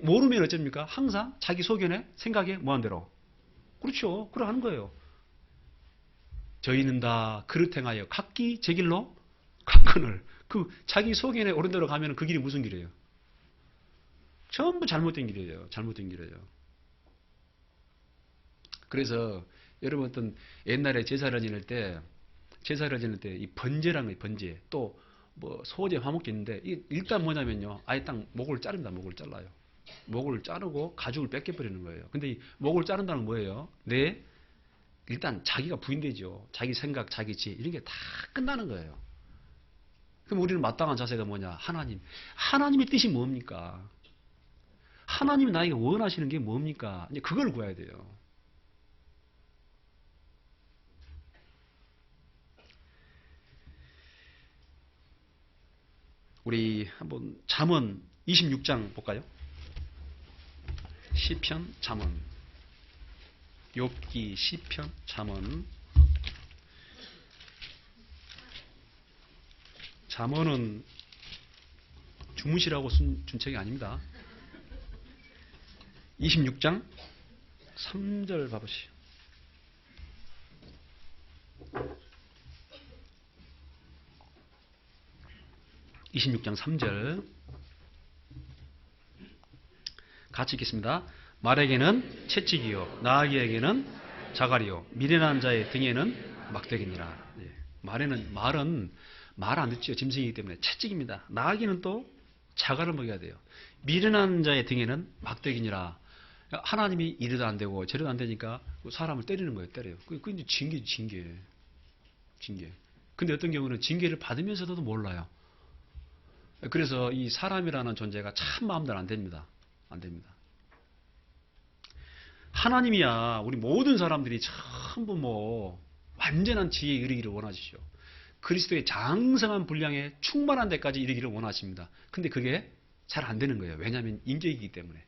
모르면 어쩝니까? 항상 자기 소견에 생각에 뭐한 대로. 그렇죠. 그러하는 거예요. 저희는 다 그릇 행하여 각기 제 길로 갔거늘. 그 자기 소견에 옳은 대로 가면 그 길이 무슨 길이에요? 전부 잘못된 길이에요. 잘못된 길이에요. 그래서 여러분 어떤 옛날에 제사를 지낼 때 이 번제라는 거예요. 번제. 또 뭐 소제 화목제 있는데 일단 뭐냐면요. 아예 딱 목을 자릅니다. 목을 잘라요. 목을 자르고 가죽을 뺏겨버리는 거예요. 근데 이 목을 자른다는 건 뭐예요? 일단 자기가 부인되죠. 자기 생각, 자기 지혜 이런 게 다 끝나는 거예요. 그럼 우리는 마땅한 자세가 뭐냐? 하나님의 뜻이 뭡니까? 하나님이 나에게 원하시는 게 뭡니까? 이제 그걸 구해야 돼요. 우리 한번 잠언 26장 볼까요? 시편, 잠언, 욥기, 시편, 잠언. 잠언은 주무시라고 준 책이 아닙니다. 26장 3절 봐보시오. 26장 3절 같이 읽겠습니다. 말에게는 채찍이요 나귀에게는 자갈이요 미련한 자의 등에는 막대기니라. 말은 말 안 듣죠. 짐승이기 때문에 채찍입니다. 나귀는 또 자갈을 먹여야 돼요. 미련한 자의 등에는 막대기니라. 하나님이 이래도 안 되고 저래도 안 되니까 사람을 때리는 거예요. 때려요. 그게 이제 징계. 근데 어떤 경우는 징계를 받으면서도 몰라요. 그래서 이 사람이라는 존재가 참 마음대로 안 됩니다. 안 됩니다. 하나님이야 우리 모든 사람들이 전부 뭐 완전한 지혜에 이르기를 원하시죠. 그리스도의 장성한 분량에 충만한 데까지 이르기를 원하십니다. 근데 그게 잘 안 되는 거예요. 왜냐하면 인격이기 때문에.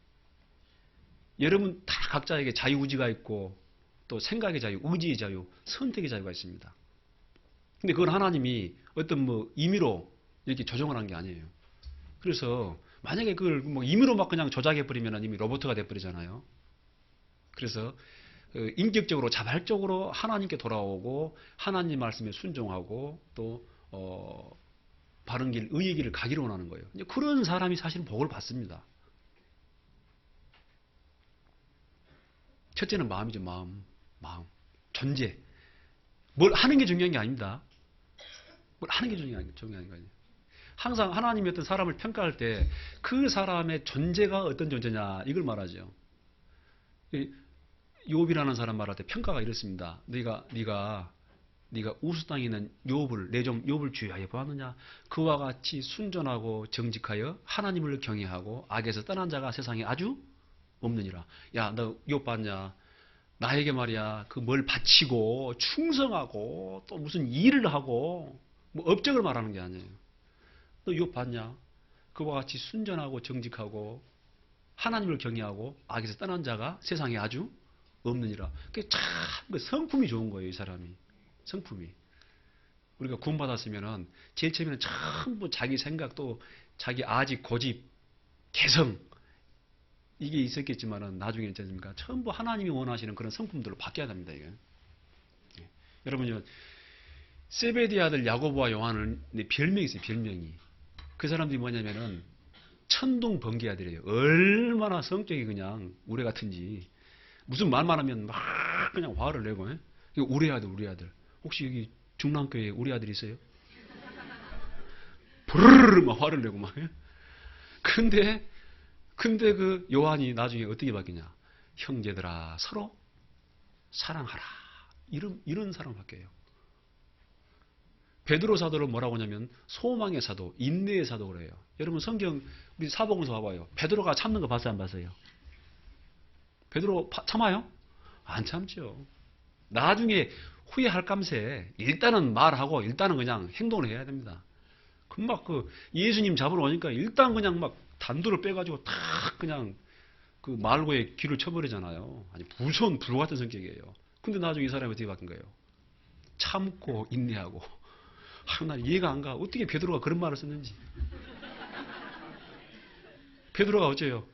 여러분 다 각자에게 자유의지가 있고 또 생각의 자유, 의지의 자유, 선택의 자유가 있습니다. 근데 그건 하나님이 어떤 뭐 임의로 이렇게 조정을 한 게 아니에요. 그래서 만약에 그걸 뭐 임의로 막 그냥 조작해버리면 이미 로봇가 돼버리잖아요. 그래서 인격적으로 자발적으로 하나님께 돌아오고 하나님 말씀에 순종하고 또 바른 길, 의의 길을 가기를 원하는 거예요. 그런 사람이 사실은 복을 받습니다. 첫째는 마음이죠. 마음. 존재. 뭘 하는 게 중요한 게 아닙니다. 뭘 하는 게 중요한 거예요. 항상 하나님이 어떤 사람을 평가할 때 그 사람의 존재가 어떤 존재냐 이걸 말하죠. 욥이라는 사람 말할 때 평가가 이렇습니다. 네가 우스 땅에 있는 내 종 욥을 주의하여 보았느냐? 그와 같이 순전하고 정직하여 하나님을 경외하고 악에서 떠난 자가 세상에 아주 없느니라. 야, 너 욥 봤냐? 나에게 말이야 그 뭘 바치고 충성하고 또 무슨 일을 하고 뭐 업적을 말하는 게 아니에요. 너 욥 봤냐? 그와 같이 순전하고 정직하고 하나님을 경외하고 악에서 떠난 자가 세상에 아주 없느니라. 그게 참 성품이 좋은 거예요, 이 사람이. 성품이. 우리가 구원받았으면은 제일 처음에는 전부 자기 생각 또 자기 아직 고집, 개성 이게 있었겠지만은 나중에 있지 않습니까? 전부 하나님이 원하시는 그런 성품들로 바뀌어야 됩니다, 이게. 여러분요, 세베드의 아들 야고보와 요한은 별명이 있어요, 별명이. 그 사람들이 뭐냐면은 천둥 번개 아들이에요. 얼마나 성격이 그냥 우레 같은지. 무슨 말만 하면 막 그냥 화를 내고. 우리 아들. 혹시 여기 중랑교회에 우리 아들 있어요? 부르르르 막 화를 내고 막. 근데 그 요한이 나중에 어떻게 바뀌냐? 형제들아 서로 사랑하라. 이런 사랑을 바뀌어요. 베드로 사도를 뭐라고 하냐면 소망의 사도, 인내의 사도 그래요. 여러분 성경 우리 사복음서 봐봐요. 베드로가 참는 거 봤어요, 안 봤어요? 베드로 참아요? 안 참죠. 나중에 후회할 감세 일단은 말하고 일단은 그냥 행동을 해야 됩니다. 금방 예수님 잡으러 오니까 일단 그냥 막 단도를 빼가지고 탁 그냥 그 말고의 귀를 쳐버리잖아요. 아니 무서운 불 같은 성격이에요. 근데 나중에 이 사람이 어떻게 바뀐 거예요? 참고 인내하고. 나 이해가 안 가. 어떻게 베드로가 그런 말을 썼는지. 베드로가 어째요?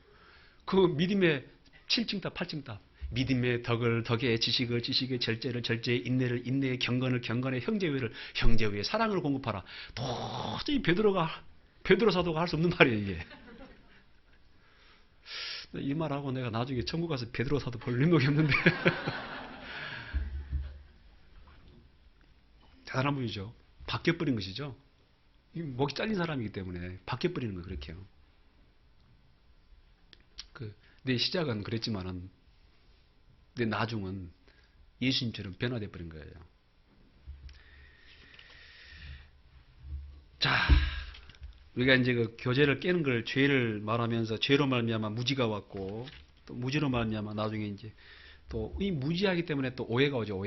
그 믿음의 7층답, 8층답. 믿음의 덕의 지식의 절제의 인내의 경건의 형제회를 형제회의 사랑을 공급하라. 도저히 베드로 사도가 할 수 없는 말이에요, 이게. 이 말하고 내가 나중에 천국 가서 베드로 사도 볼 일도 없는데. 대단한 분이죠. 바뀌어버린 것이죠. 목이 잘린 사람이기 때문에 바뀌어버리는 거예요, 그렇게요. 내 시작은 그랬지만은 내 나중은 예수님처럼 변화돼 버린 거예요. 자, 우리가 이제 그 교제를 깨는 걸 죄를 말하면서 죄로 말미암아 무지가 왔고 또 무지로 말미암아 나중에 이제 또 이 무지하기 때문에 또 오해가 오죠.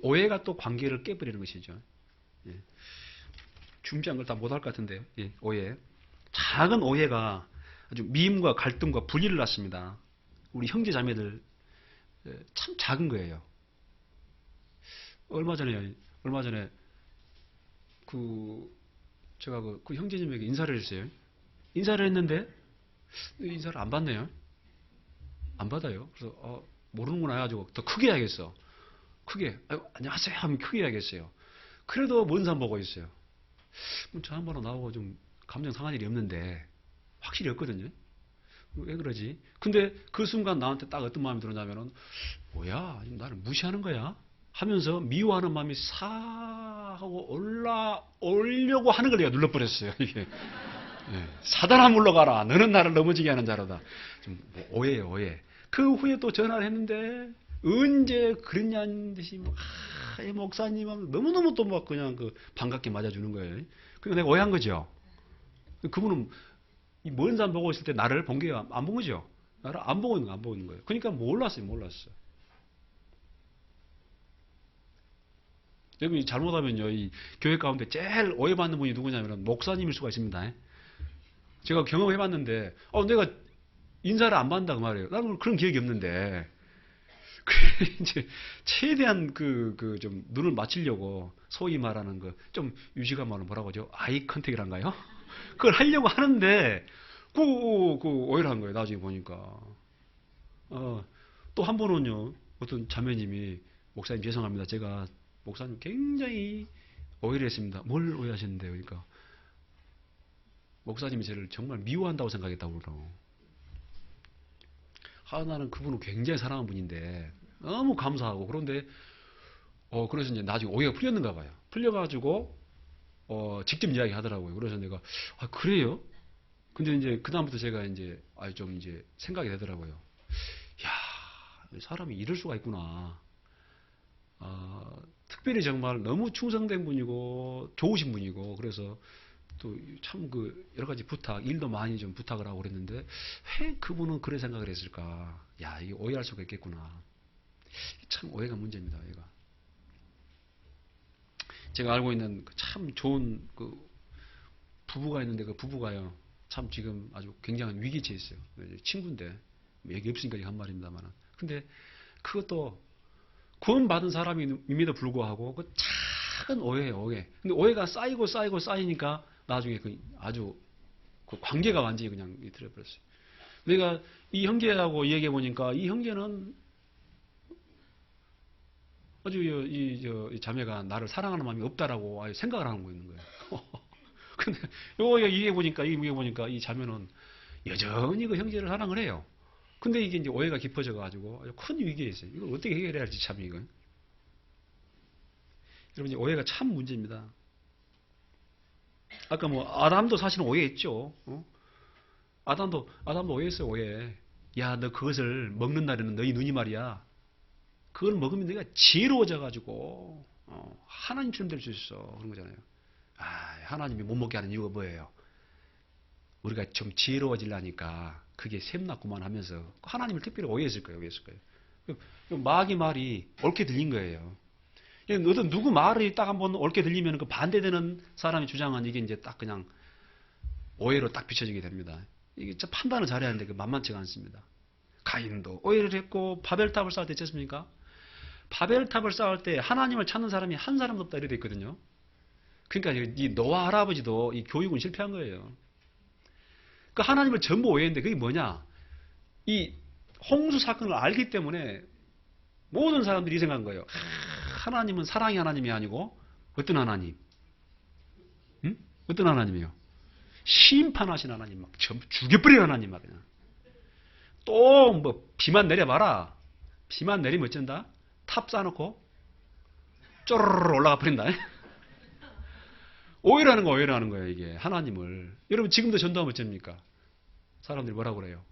오해가 또 관계를 깨버리는 것이죠. 예. 준비한 걸 다 못할 것 같은데요. 예, 오해. 작은 오해가 아주 미움과 갈등과 분리를 낳습니다. 우리 형제 자매들 참 작은 거예요. 얼마 전에 제가 그 형제님에게 인사를 했어요. 인사를 했는데 인사를 안 받네요. 안 받아요. 그래서 모르는구나 해가지고 더 크게 해야겠어. 크게 안녕하세요 하면 크게 해야겠어요. 그래도 먼 산 보고 있어요. 저 한 번은 나오고 좀 감정 상한 일이 없는데 확실히 없거든요. 왜 그러지? 근데 그 순간 나한테 딱 어떤 마음이 들었냐면은 뭐야 나를 무시하는 거야? 하면서 미워하는 마음이 사 하고 올려고 하는 걸 내가 눌러버렸어요. 이게 사단아 물러가라. 너는 나를 넘어지게 하는 자로다. 좀 오해예요, 오해. 그 후에 또 전화를 했는데 언제 그랬냐는 듯이 이 목사님 너무너무 또 막 그냥 반갑게 맞아주는 거예요. 그러니까 내가 오해한 거죠. 그분은 이 먼 산 보고 있을 때 나를 본 게 안 본 거죠. 나를 안 보고 있는 거예요. 그러니까 몰랐어요. 여러분이 잘못하면요, 이 교회 가운데 제일 오해받는 분이 누구냐면 목사님일 수가 있습니다. 제가 경험해봤는데, 내가 인사를 안 받는다 그 말이에요. 나는 그런 기억이 없는데, 이제 최대한 좀 눈을 맞추려고 소위 말하는 좀 유식한 말은 뭐라고 하죠? 아이 컨택이란가요? 그걸 하려고 하는데 그 오해를 한 거예요. 나중에 보니까. 또 한 번은요, 어떤 자매님이 목사님 죄송합니다. 제가 목사님 굉장히 오해를 했습니다. 뭘 오해하셨는데요? 그러니까 목사님이 저를 정말 미워한다고 생각했다고 그러더라고. 나는 그분은 굉장히 사랑하는 분인데 너무 감사하고 그런데 그래서 이제 나중에 오해가 풀렸는가 봐요. 풀려가지고 직접 이야기 하더라고요. 그래서 내가 그래요? 근데 이제 그다음부터 제가 이제 좀 이제 생각이 되더라고요. 야, 사람이 이럴 수가 있구나. 특별히 정말 너무 충성된 분이고 좋으신 분이고 그래서 또 참 여러 가지 일도 많이 좀 부탁을 하고 그랬는데 왜 그분은 그런 생각을 했을까? 야, 이게 오해할 수가 있겠구나. 참 오해가 문제입니다. 오해가. 제가 알고 있는 참 좋은 부부가 있는데 그 부부가요. 참 지금 아주 굉장한 위기에 있어요. 친구인데 얘기 없으니까 한 말입니다만. 근데 그것도 구원받은 사람임에도 불구하고 작은 오해예요. 오해. 근데 오해가 쌓이니까 나중에 아주 관계가 완전히 그냥 들어버렸어요. 내가 이 형제하고 얘기해 보니까 이 형제는 아주 이 자매가 나를 사랑하는 마음이 없다라고 아예 생각을 하고 있는 거예요. 근데 요거 얘기해 보니까 이 자매는 여전히 그 형제를 사랑을 해요. 근데 이게 이제 오해가 깊어져 가지고 아주 큰 위기에 있어요. 이걸 어떻게 해결해야 할지 참 이거. 여러분 오해가 참 문제입니다. 아까 아담도 사실은 오해했죠. 아담도 오해했어요. 오해. 야, 너 그것을 먹는 날에는 너희 눈이 말이야 그걸 먹으면 내가 지혜로워져가지고 하나님처럼 될 수 있어. 그런 거잖아요. 하나님이 못 먹게 하는 이유가 뭐예요? 우리가 좀 지혜로워지려니까 그게 샘났구만 하면서 하나님을 특별히 오해했을 거예요. 마귀 말이 옳게 들린 거예요. 어떤 누구 말이 딱 한번 옳게 들리면 그 반대되는 사람이 주장한 이게 이제 딱 그냥 오해로 딱 비춰지게 됩니다. 이게 참 판단을 잘해야 하는데 그 만만치가 않습니다. 가인도 오해를 했고 바벨탑을 쌓을 때 어쨌습니까? 바벨탑을 쌓을 때 하나님을 찾는 사람이 한 사람도 없다 이렇게 돼 있거든요. 그러니까 이 노아 할아버지도 이 교육은 실패한 거예요. 그 하나님을 전부 오해했는데 그게 뭐냐? 이 홍수 사건을 알기 때문에 모든 사람들이 생각한 거예요. 하나님은 사랑의 하나님이 아니고 어떤 하나님? 응? 어떤 하나님이요? 심판하신 하나님, 막 죽여버리는 하나님, 막 그냥. 또 뭐 비만 내려봐라. 비만 내리면 어쩐다? 탑 쌓아놓고 쪼르르 올라가 버린다. 오해라는 거 오해라는 거예요, 이게. 하나님을. 여러분 지금도 전도하면 어쩝니까? 사람들이 뭐라고 그래요?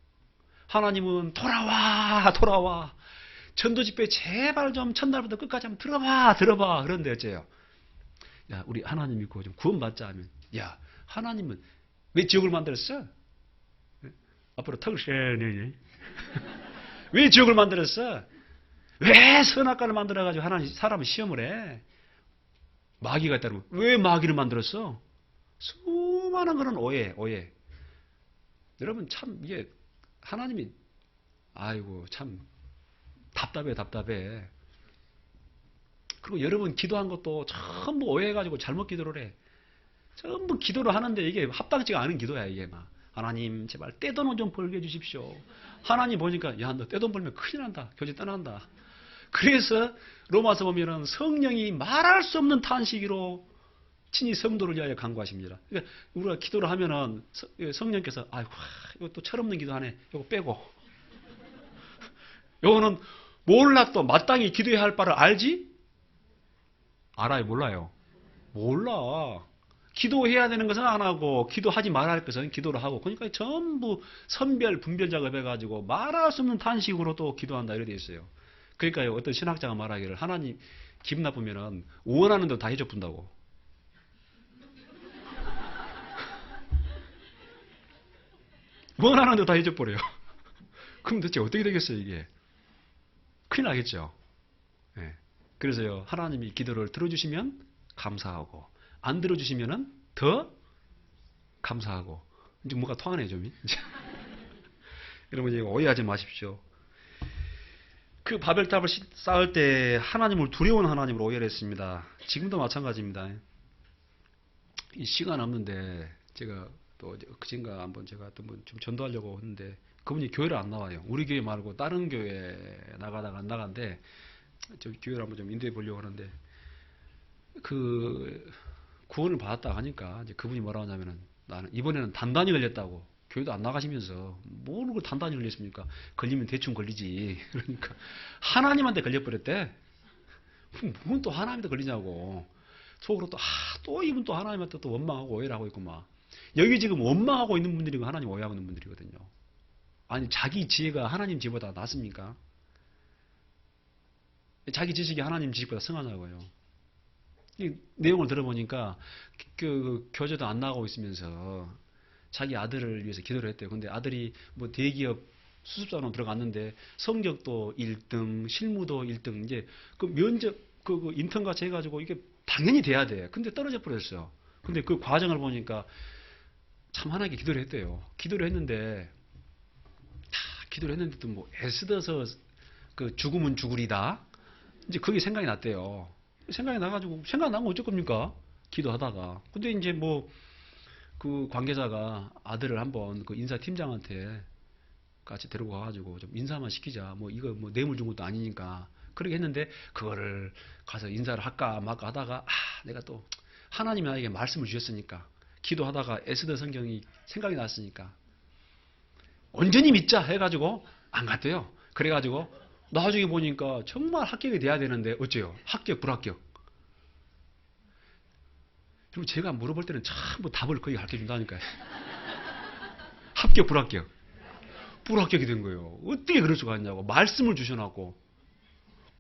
하나님은 돌아와. 전도 집회 제발 좀 첫날부터 끝까지 한번 들어봐. 그런데 어째요? 야, 우리 하나님 믿고 좀 구원받자 하면, 야, 하나님은 왜 지옥을 만들었어? 앞으로 턱을 쉐네. 왜 지옥을 만들었어? 왜 선악과를 만들어가지고 하나님 사람을 시험을 해? 마귀가 있다면 왜 마귀를 만들었어? 수많은 그런 오해. 여러분 참 이게 하나님이 아이고 참 답답해. 그리고 여러분 기도한 것도 전부 오해해가지고 잘못 기도를 해. 전부 기도를 하는데 이게 합당치가 않은 기도야 이게 막. 하나님 제발 떼돈 좀 벌게 해주십시오. 하나님 보니까 야 너 떼돈 벌면 큰일 난다. 교제 떠난다. 그래서 로마서 보면은 성령이 말할 수 없는 탄식으로 친히 성도를 위하여 간구하십니다. 그러니까 우리가 기도를 하면은 성령께서 아이고 이거 또 철없는 기도하네. 이거 빼고. 요거는 몰라 또 마땅히 기도해야 할 바를 알지? 알아요? 몰라요? 몰라. 기도해야 되는 것은 안 하고 기도하지 말아야 할 것은 기도를 하고 그러니까 전부 선별 분별 작업해가지고 말할 수 없는 탄식으로 또 기도한다 이렇게 돼 있어요. 그러니까 어떤 신학자가 말하기를 하나님 기분 나쁘면은 원하는 대로 다 해줘본다고. 원하는 대로 다 해줘버려요. 그럼 대체 어떻게 되겠어요 이게? 큰일 나겠죠. 네. 그래서요 하나님이 기도를 들어주시면 감사하고 안 들어주시면은 더 감사하고 이제 뭐가 통하네 좀. 여러분 이제 오해하지 마십시오. 그 바벨탑을 쌓을 때 하나님을 두려운 하나님으로 오해를 했습니다. 지금도 마찬가지입니다. 이 시간 없는데 제가 또 그젠가 한번 제가 또 뭐 좀 전도하려고 했는데 그분이 교회를 안 나와요. 우리 교회 말고 다른 교회 나가다가 안 나간데 저 교회를 한번 좀 인도해 보려고 하는데 그 구원을 받았다 하니까 이제 그분이 뭐라고 하냐면은 나는 이번에는 단단히 걸렸다고. 교회도 안 나가시면서 뭐를 단단히 걸렸습니까? 걸리면 대충 걸리지. 그러니까 하나님한테 걸려버렸대. 뭔 또 하나님한테 걸리냐고. 속으로 또 이분 또 하나님한테 또 원망하고 오해를 하고 있고 막. 여기 지금 원망하고 있는 분들이고 하나님 오해하고 있는 분들이거든요. 아니 자기 지혜가 하나님 지혜보다 낫습니까? 자기 지식이 하나님 지식보다 승하냐고요. 이 내용을 들어보니까 그 교제도 안 나가고 있으면서 자기 아들을 위해서 기도를 했대요. 근데 아들이 뭐 대기업 수습자로 들어갔는데 성적도 1등, 실무도 1등, 이제 그 면접, 그 인턴 같이 해가지고 이게 당연히 돼야 돼. 근데 떨어져 버렸어요. 근데 그 과정을 보니까 참 하나님께 기도를 했대요. 기도를 했는데 또 뭐 애쓰어서 그 죽으면 죽으리다. 이제 그게 생각이 났대요. 생각이 나가지고 생각나면 어쩔 겁니까? 기도하다가. 근데 이제 뭐 그 관계자가 아들을 한번 그 인사팀장한테 같이 데리고 가가지고 좀 인사만 시키자. 뭐 이거 뭐 뇌물 준 것도 아니니까. 그렇게 했는데 그거를 가서 인사를 할까 말까 하다가 내가 또 하나님이 나에게 말씀을 주셨으니까 기도하다가 에스더 성경이 생각이 났으니까 온전히 믿자 해가지고 안 갔대요. 그래가지고 나중에 보니까 정말 합격이 돼야 되는데 어째요? 합격 불합격. 그리고 제가 물어볼 때는 전부 답을 거의 가르쳐준다니까요. 합격 불합격. 불합격이 된 거예요. 어떻게 그럴 수가 있냐고. 말씀을 주셔놨고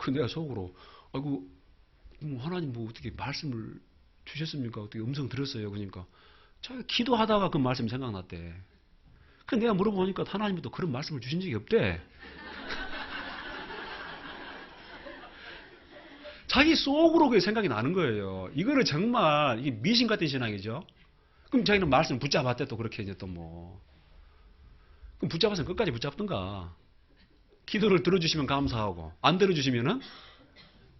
그 내가 속으로 아이고 뭐 하나님 뭐 어떻게 말씀을 주셨습니까? 어떻게 음성 들었어요? 그러니까 자기가 기도하다가 그 말씀이 생각났대. 그 내가 물어보니까 하나님도 그런 말씀을 주신 적이 없대. 자기 속으로 그게 생각이 나는 거예요. 이거를 정말 이게 미신 같은 신앙이죠. 그럼 자기는 말씀을 붙잡았대 또 그렇게 이제 또 뭐. 그럼 붙잡아서 끝까지 붙잡든가. 기도를 들어주시면 감사하고 안 들어주시면은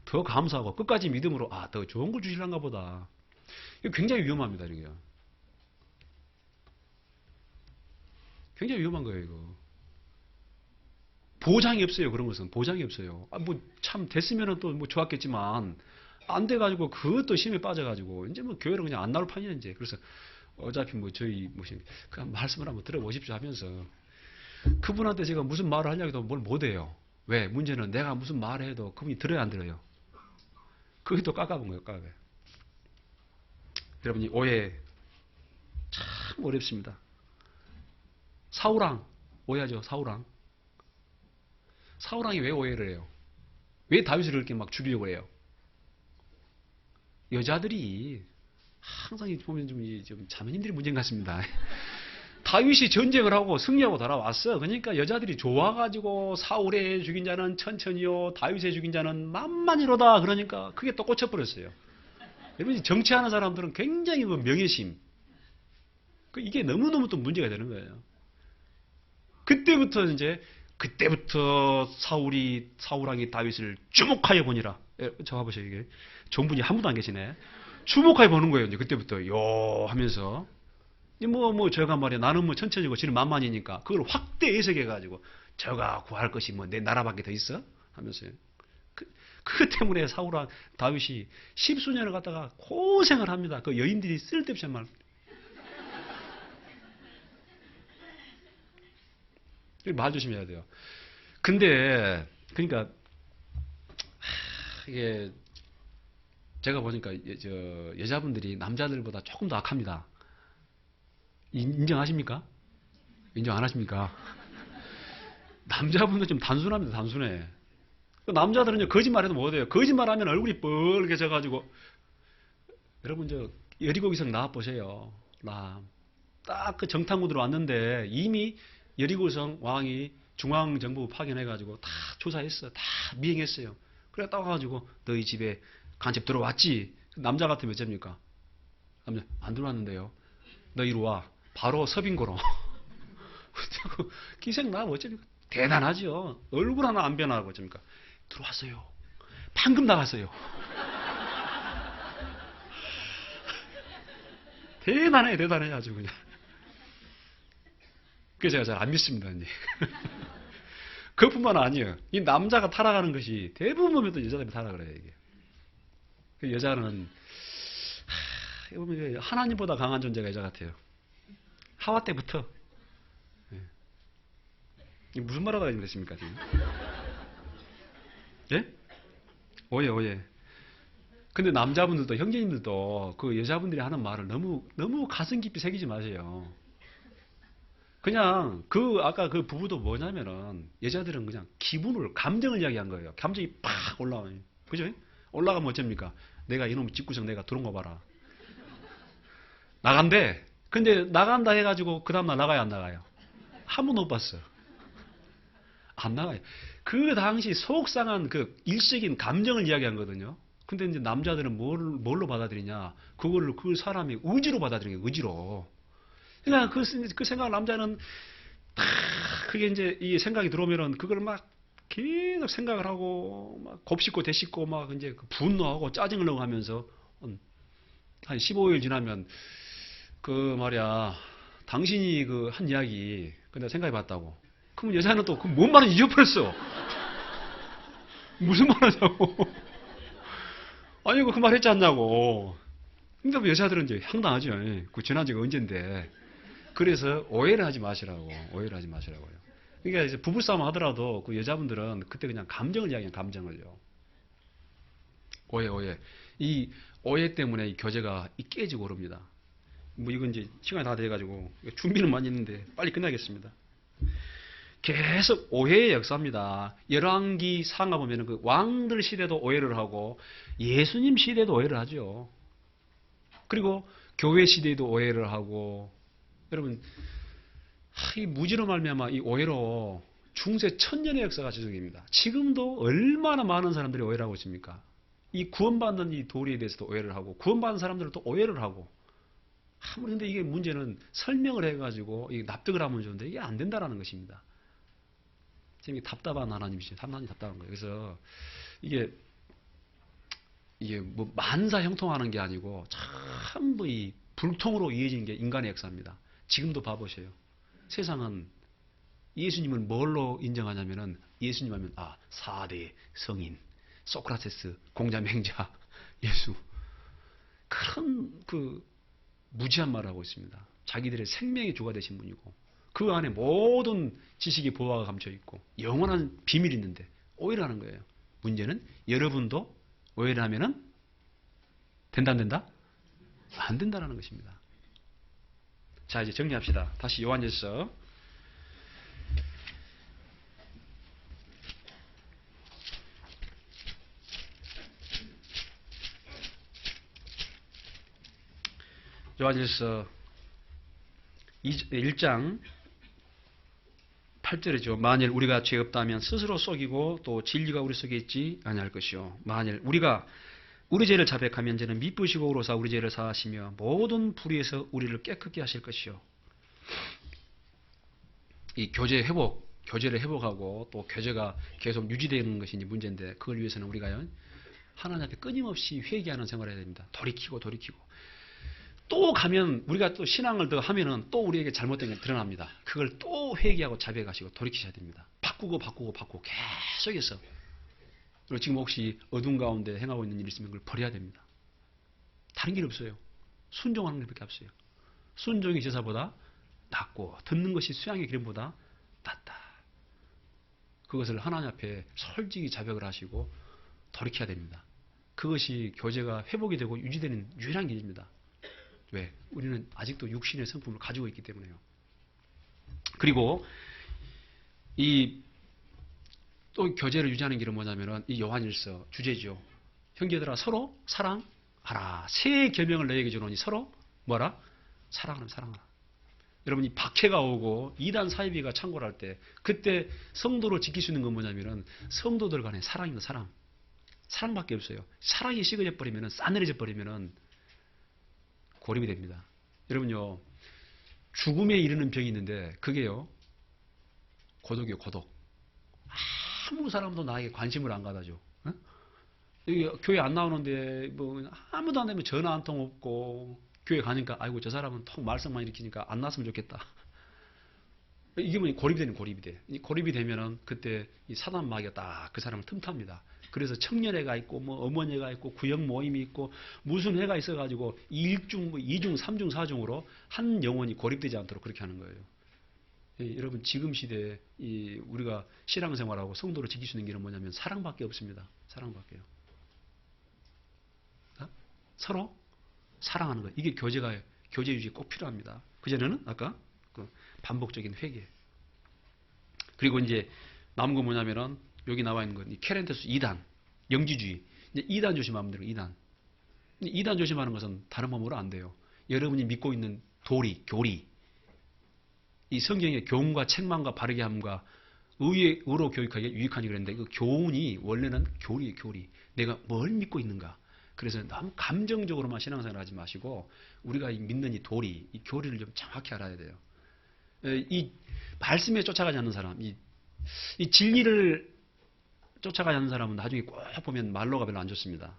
더 감사하고 끝까지 믿음으로 아, 더 좋은 걸 주실란가 보다. 이거 굉장히 위험합니다, 이게. 굉장히 위험한 거예요, 이거. 보장이 없어요, 그런 것은. 보장이 없어요. 아, 뭐, 참, 됐으면은 또 뭐 좋았겠지만, 안 돼가지고, 그것도 힘에 빠져가지고, 이제 뭐 교회로 그냥 안 나올 판이야, 이제. 그래서, 어차피 뭐 저희, 그냥 말씀을 한번 들어보십시오 하면서, 그분한테 제가 무슨 말을 하려고 해도 뭘 못해요. 왜? 문제는 내가 무슨 말을 해도 그분이 들어야 안 들어요. 그게 또 깎아본 거예요, 깎아. 여러분, 이 오해, 참 어렵습니다. 사우랑, 오해하죠, 사우랑. 사우랑이 왜 오해를 해요? 왜 다윗을 이렇게 막 죽이려고 해요? 여자들이 항상 보면 좀 자매님들이 문제인 것 같습니다. 다윗이 전쟁을 하고 승리하고 돌아왔어. 그러니까 여자들이 좋아가지고 사울의 죽인 자는 천천히요, 다윗의 죽인 자는 만만이로다. 그러니까 그게 또 꽂혀버렸어요. 여러분 정치하는 사람들은 굉장히 그 명예심, 이게 너무너무 또 문제가 되는 거예요. 그때부터 사우랑이 다윗을 주목하여 보니라. 저 봐보세요, 이게. 좋은 분이 한 분도 안 계시네. 주목하여 보는 거예요, 이제 그때부터. 요 하면서. 저가 말이야. 나는 뭐 천천히고 지는 만만이니까. 그걸 확대 해석해가지고. 저가 구할 것이 뭐 내 나라밖에 더 있어? 하면서요. 그 때문에 다윗이 십수년을 갖다가 고생을 합니다. 그 여인들이 쓸데없이 말. 말 조심해야 돼요. 근데 그러니까 이게 제가 보니까 여자분들이 남자들보다 조금 더 악합니다. 인정하십니까? 인정 안 하십니까? 남자분들 좀 단순합니다. 단순해. 남자들은 거짓말해도 못해요. 거짓말하면 얼굴이 뻘개져가지고. 여러분 여리고기성 나와 보세요. 딱 그 정탐군으로 왔는데 이미 여리고성 왕이 중앙정부 파견해가지고 다 조사했어. 다 미행했어요. 그래 딱 와가지고 너희 집에 간첩 들어왔지. 남자 같으면 어쩝니까? 남자 안 들어왔는데요. 너 이리 와. 바로 서빙고로. 기생 나면 어쩝니까? 대단하죠. 얼굴 하나 안 변하고 어쩝니까? 들어왔어요. 방금 나갔어요. 대단해 아주 그냥. 그래서 제가 잘 안 믿습니다. 이제. 그뿐만 아니에요. 이 남자가 타락하는 것이 대부분 보면 또 여자들이 타락을 해요. 이게. 그 여자는 하나님보다 강한 존재가 여자 같아요. 하와 때부터. 예. 무슨 말 하다가 그랬습니까 지금? 예? 오해. 근데 남자분들도 형제님들도 그 여자분들이 하는 말을 너무 가슴 깊이 새기지 마세요. 그냥 아까 그 부부도 뭐냐면은 여자들은 그냥 감정을 이야기한 거예요. 감정이 팍 올라와요. 그죠? 올라가면 어쩝니까? 내가 이놈 집구석 내가 들어온 거 봐라. 나간대. 근데 나간다 해가지고 그 다음날 나가요 안 나가요? 한 번도 못 봤어. 안 나가요. 그 당시 속상한 그 일시적인 감정을 이야기한 거거든요. 근데 이제 남자들은 뭘로 받아들이냐? 그 사람이 의지로 받아들이는 거예요. 의지로. 그러니까 그 생각 남자는 그게 이제 이 생각이 들어오면은 그걸 막 계속 생각을 하고 막 곱씹고 되씹고 막 이제 분노하고 짜증을 내고 하면서 한 15일 지나면 그 말이야 당신이 그 한 이야기 근데 생각해 봤다고. 그럼 여자는 또 그 뭔 말인지 잊어버렸어. 무슨 말 하냐고. 아니 그 말 했지 않냐고. 근데 뭐 여자들은 이제 황당하죠. 그 지난 지가 언젠데. 그래서 오해를 하지 마시라고요. 그러니까 이제 부부싸움 하더라도 그 여자분들은 그때 그냥 감정을 이야기해요. 감정을요. 오해. 이 오해 때문에 이 교제가 깨지고 그럽니다. 뭐 이건 이제 시간이 다 돼가지고 준비는 많이 했는데 빨리 끝나겠습니다. 계속 오해의 역사입니다. 열왕기 상하 보면 그 왕들 시대도 오해를 하고 예수님 시대도 오해를 하죠. 그리고 교회 시대도 오해를 하고 여러분 이 무지로 말미암아 이 오해로 중세 천년의 역사가 지속됩니다. 지금도 얼마나 많은 사람들이 오해를 하고 있습니까? 이 구원받는 이 도리에 대해서도 오해를 하고 구원받은 사람들은 또 오해를 하고 아무리 근데 이게 문제는 설명을 해가지고 납득을 하면 좋은데 이게 안 된다라는 것입니다. 지금 답답한 하나님이시죠. 하나님 답답한 거예요. 그래서 이게 뭐 만사 형통하는 게 아니고 전부 이 불통으로 이어지는 게 인간의 역사입니다. 지금도 봐보세요. 세상은 예수님을 뭘로 인정하냐면은 예수님 하면 4대 성인, 소크라테스, 공자맹자, 예수 그런 그 무지한 말을 하고 있습니다. 자기들의 생명의 주가 되신 분이고 그 안에 모든 지식의 보화가 감춰 있고 영원한 비밀이 있는데 오해를 하는 거예요. 문제는 여러분도 오해를 하면은 된다 안 된다? 안 된다라는 것입니다. 자 이제 정리합시다. 다시 요한일서 요한일서 1장 8절이죠. 만일 우리가 죄 없다면 스스로 속이고 또 진리가 우리 속에 있지 아니할 것이요. 만일 우리가 우리 죄를 자백하면 저는 미쁘시고 의로사 우리 죄를 사하시며 모든 불의에서 우리를 깨끗게 하실 것이요. 이 교제를 회복하고 또 교제가 계속 유지되는 것이 이제 문제인데 그걸 위해서는 우리가 하나님한테 끊임없이 회개하는 생활을 해야 됩니다. 돌이키고 또 가면 우리가 또 신앙을 더 하면은 또 우리에게 잘못된 게 드러납니다. 그걸 또 회개하고 자백하시고 돌이키셔야 됩니다. 바꾸고 계속해서. 그리고 지금 혹시 어둠 가운데 행하고 있는 일이 있으면 그걸 버려야 됩니다. 다른 길 없어요. 순종하는 것밖에 없어요. 순종이 제사보다 낫고 듣는 것이 수양의 기름보다 낫다. 그것을 하나님 앞에 솔직히 자백을 하시고 돌이켜야 됩니다. 그것이 교제가 회복이 되고 유지되는 유일한 길입니다. 왜? 우리는 아직도 육신의 성품을 가지고 있기 때문에요. 그리고 또 교제를 유지하는 길은 뭐냐면은 이 요한일서 주제죠. 형제들아 서로 사랑하라. 새 계명을 너희에게 주노니 서로 뭐라? 사랑하라. 여러분 이 박해가 오고 이단 사이비가 창궐할 때 그때 성도를 지킬 수 있는 건 뭐냐면은 성도들 간의 사랑입니다. 사랑밖에 없어요. 사랑이 식어져 버리면은 싸늘해져 버리면은 고립이 됩니다. 여러분요 죽음에 이르는 병이 있는데 그게요 고독이에요. 고독. 아무 사람도 나에게 관심을 안 가다죠. 어? 여기 교회 안 나오는데 뭐 아무도 안 되면 전화 한 통 없고 교회 가니까 아이고 저 사람은 통 말썽만 일으키니까 안 났으면 좋겠다. 이게 뭐 고립이 되는 고립이 돼. 이 고립이 되면은 그때 이 사단 마귀가 딱 그 사람을 틈탑니다. 그래서 청년회가 있고 뭐 어머니가 있고 구역 모임이 있고 무슨 회가 있어가지고 1중, 2중, 3중, 4중으로 한 영혼이 고립되지 않도록 그렇게 하는 거예요. 여러분 지금 시대에 우리가 신앙생활하고 성도를 지킬 수 있는 길은 뭐냐면 사랑밖에 없습니다. 사랑밖에요. 서로 사랑하는 거. 이게 교제 유지에 꼭 필요합니다. 그전에는 아까 그 반복적인 회개. 그리고 이제 남은 건 뭐냐면은 여기 나와 있는 건 이 케렌테스 2단 영지주의. 이제 2단 조심하면 돼요. 2단. 2단 조심하는 것은 다른 방법으로 안 돼요. 여러분이 믿고 있는 도리, 교리. 이 성경의 교훈과 책망과 바르게 함과 의로 교육하기에 유익하니 그랬는데 그 교훈이 원래는 교리예요. 교리. 내가 뭘 믿고 있는가. 그래서 너무 감정적으로만 신앙생활 하지 마시고 우리가 믿는 이 도리, 이 교리를 좀 정확히 알아야 돼요. 이 말씀에 쫓아가지 않는 사람, 이 진리를 쫓아가지 않는 사람은 나중에 꼭 보면 말로가 별로 안 좋습니다.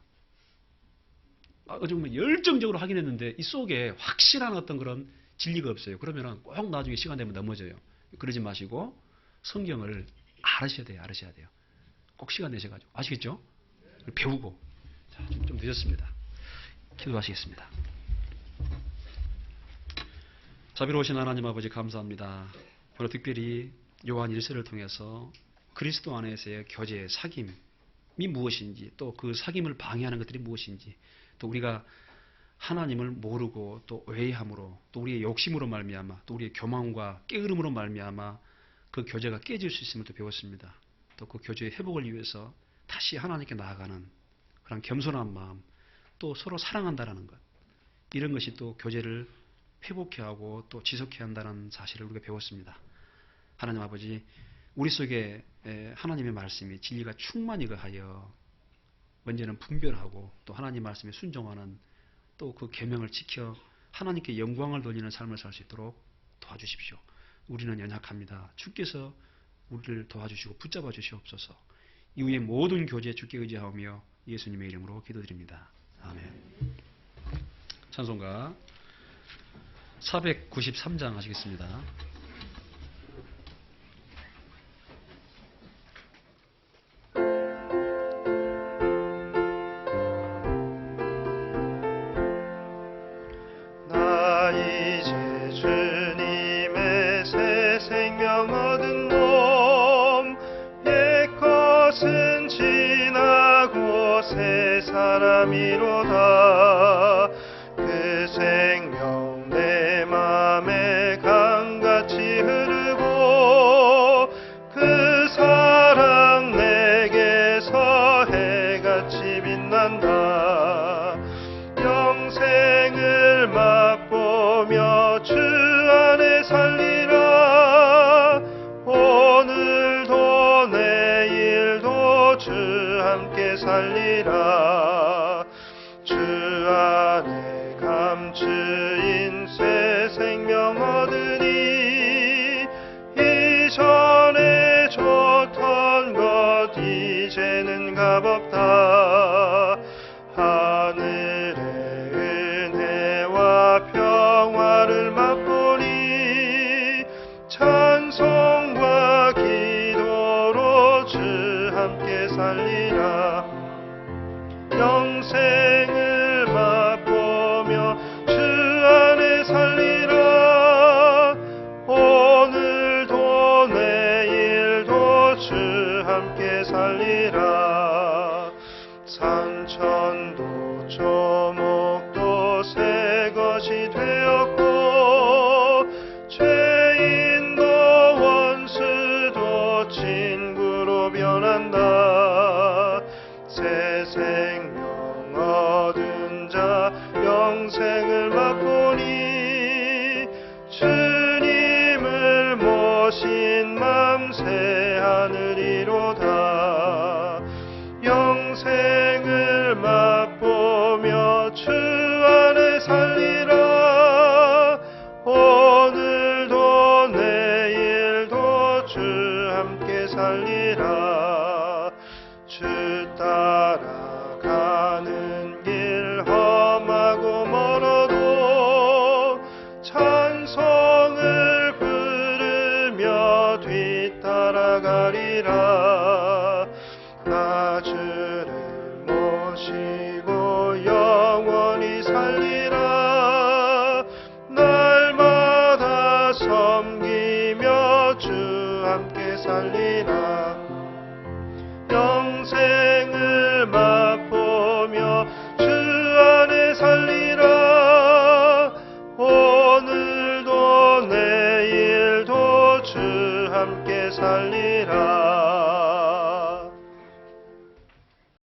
정말 열정적으로 하긴 했는데 이 속에 확실한 어떤 그런 진리가 없어요. 그러면 꼭 나중에 시간 되면 넘어져요. 그러지 마시고 성경을 알으셔야 돼요. 꼭 시간 내셔가지고. 아시겠죠? 배우고. 자, 좀 늦었습니다. 기도하시겠습니다. 자비로우신 하나님 아버지 감사합니다. 오늘 특별히 요한 1서를 통해서 그리스도 안에서의 교제, 사귐이 무엇인지 또 그 사귐을 방해하는 것들이 무엇인지 또 우리가 하나님을 모르고 또 오해함으로 또 우리의 욕심으로 말미암아 또 우리의 교만과 게으름으로 말미암아 그 교제가 깨질 수 있음을 또 배웠습니다. 또 그 교제의 회복을 위해서 다시 하나님께 나아가는 그런 겸손한 마음, 또 서로 사랑한다라는 것, 이런 것이 또 교제를 회복해 하고 또 지속해 한다는 사실을 우리가 배웠습니다. 하나님 아버지, 우리 속에 하나님의 말씀이 진리가 충만히 거하여 먼저는 분별하고 또 하나님 말씀에 순종하는 또 그 계명을 지켜 하나님께 영광을 돌리는 삶을 살 수 있도록 도와주십시오. 우리는 연약합니다. 주께서 우리를 도와주시고 붙잡아 주시옵소서. 이후에 모든 교제에 주께 의지하며 예수님의 이름으로 기도드립니다. 아멘. 찬송가 493장 하시겠습니다. 나 이제 주님의 새 생명 얻은 몸, 옛것은 지나고 새 사람이로다. 그 생명 내 맘에 강같이 흐르고 그 사랑 내게서 해같이 빛난다. 영생을 맛보며 주 안에 살리라. 오늘도 내일도 주 함께 살리라. 주 안에 감추인 새 생명 얻으니 이전에 좋던 것 이제는 값없다. 하늘의 은혜와 평화를 맛보니 찬송과 기도로 주 함께 살리라. 영생을 맛보며 주 안에 살리라. 오늘도 내일도 주 함께 살리라. 산천도 조목도 새 것이 되었고 죄인도 원수도 친구로 변한다. 새 생명 얻은 자 영생을 맛보니 주님을 모신 맘 새 하늘이로다. 영생을 맛보며 주 안에 살리라. 오늘도 내일도 주 함께 살리라. 주 따라가는 길 험하고 멀어도 찬송을 부르며 뒤따라가리라. 나 주를 모시고 영원히 살리라. 날마다 섬기며 주 함께 살리라.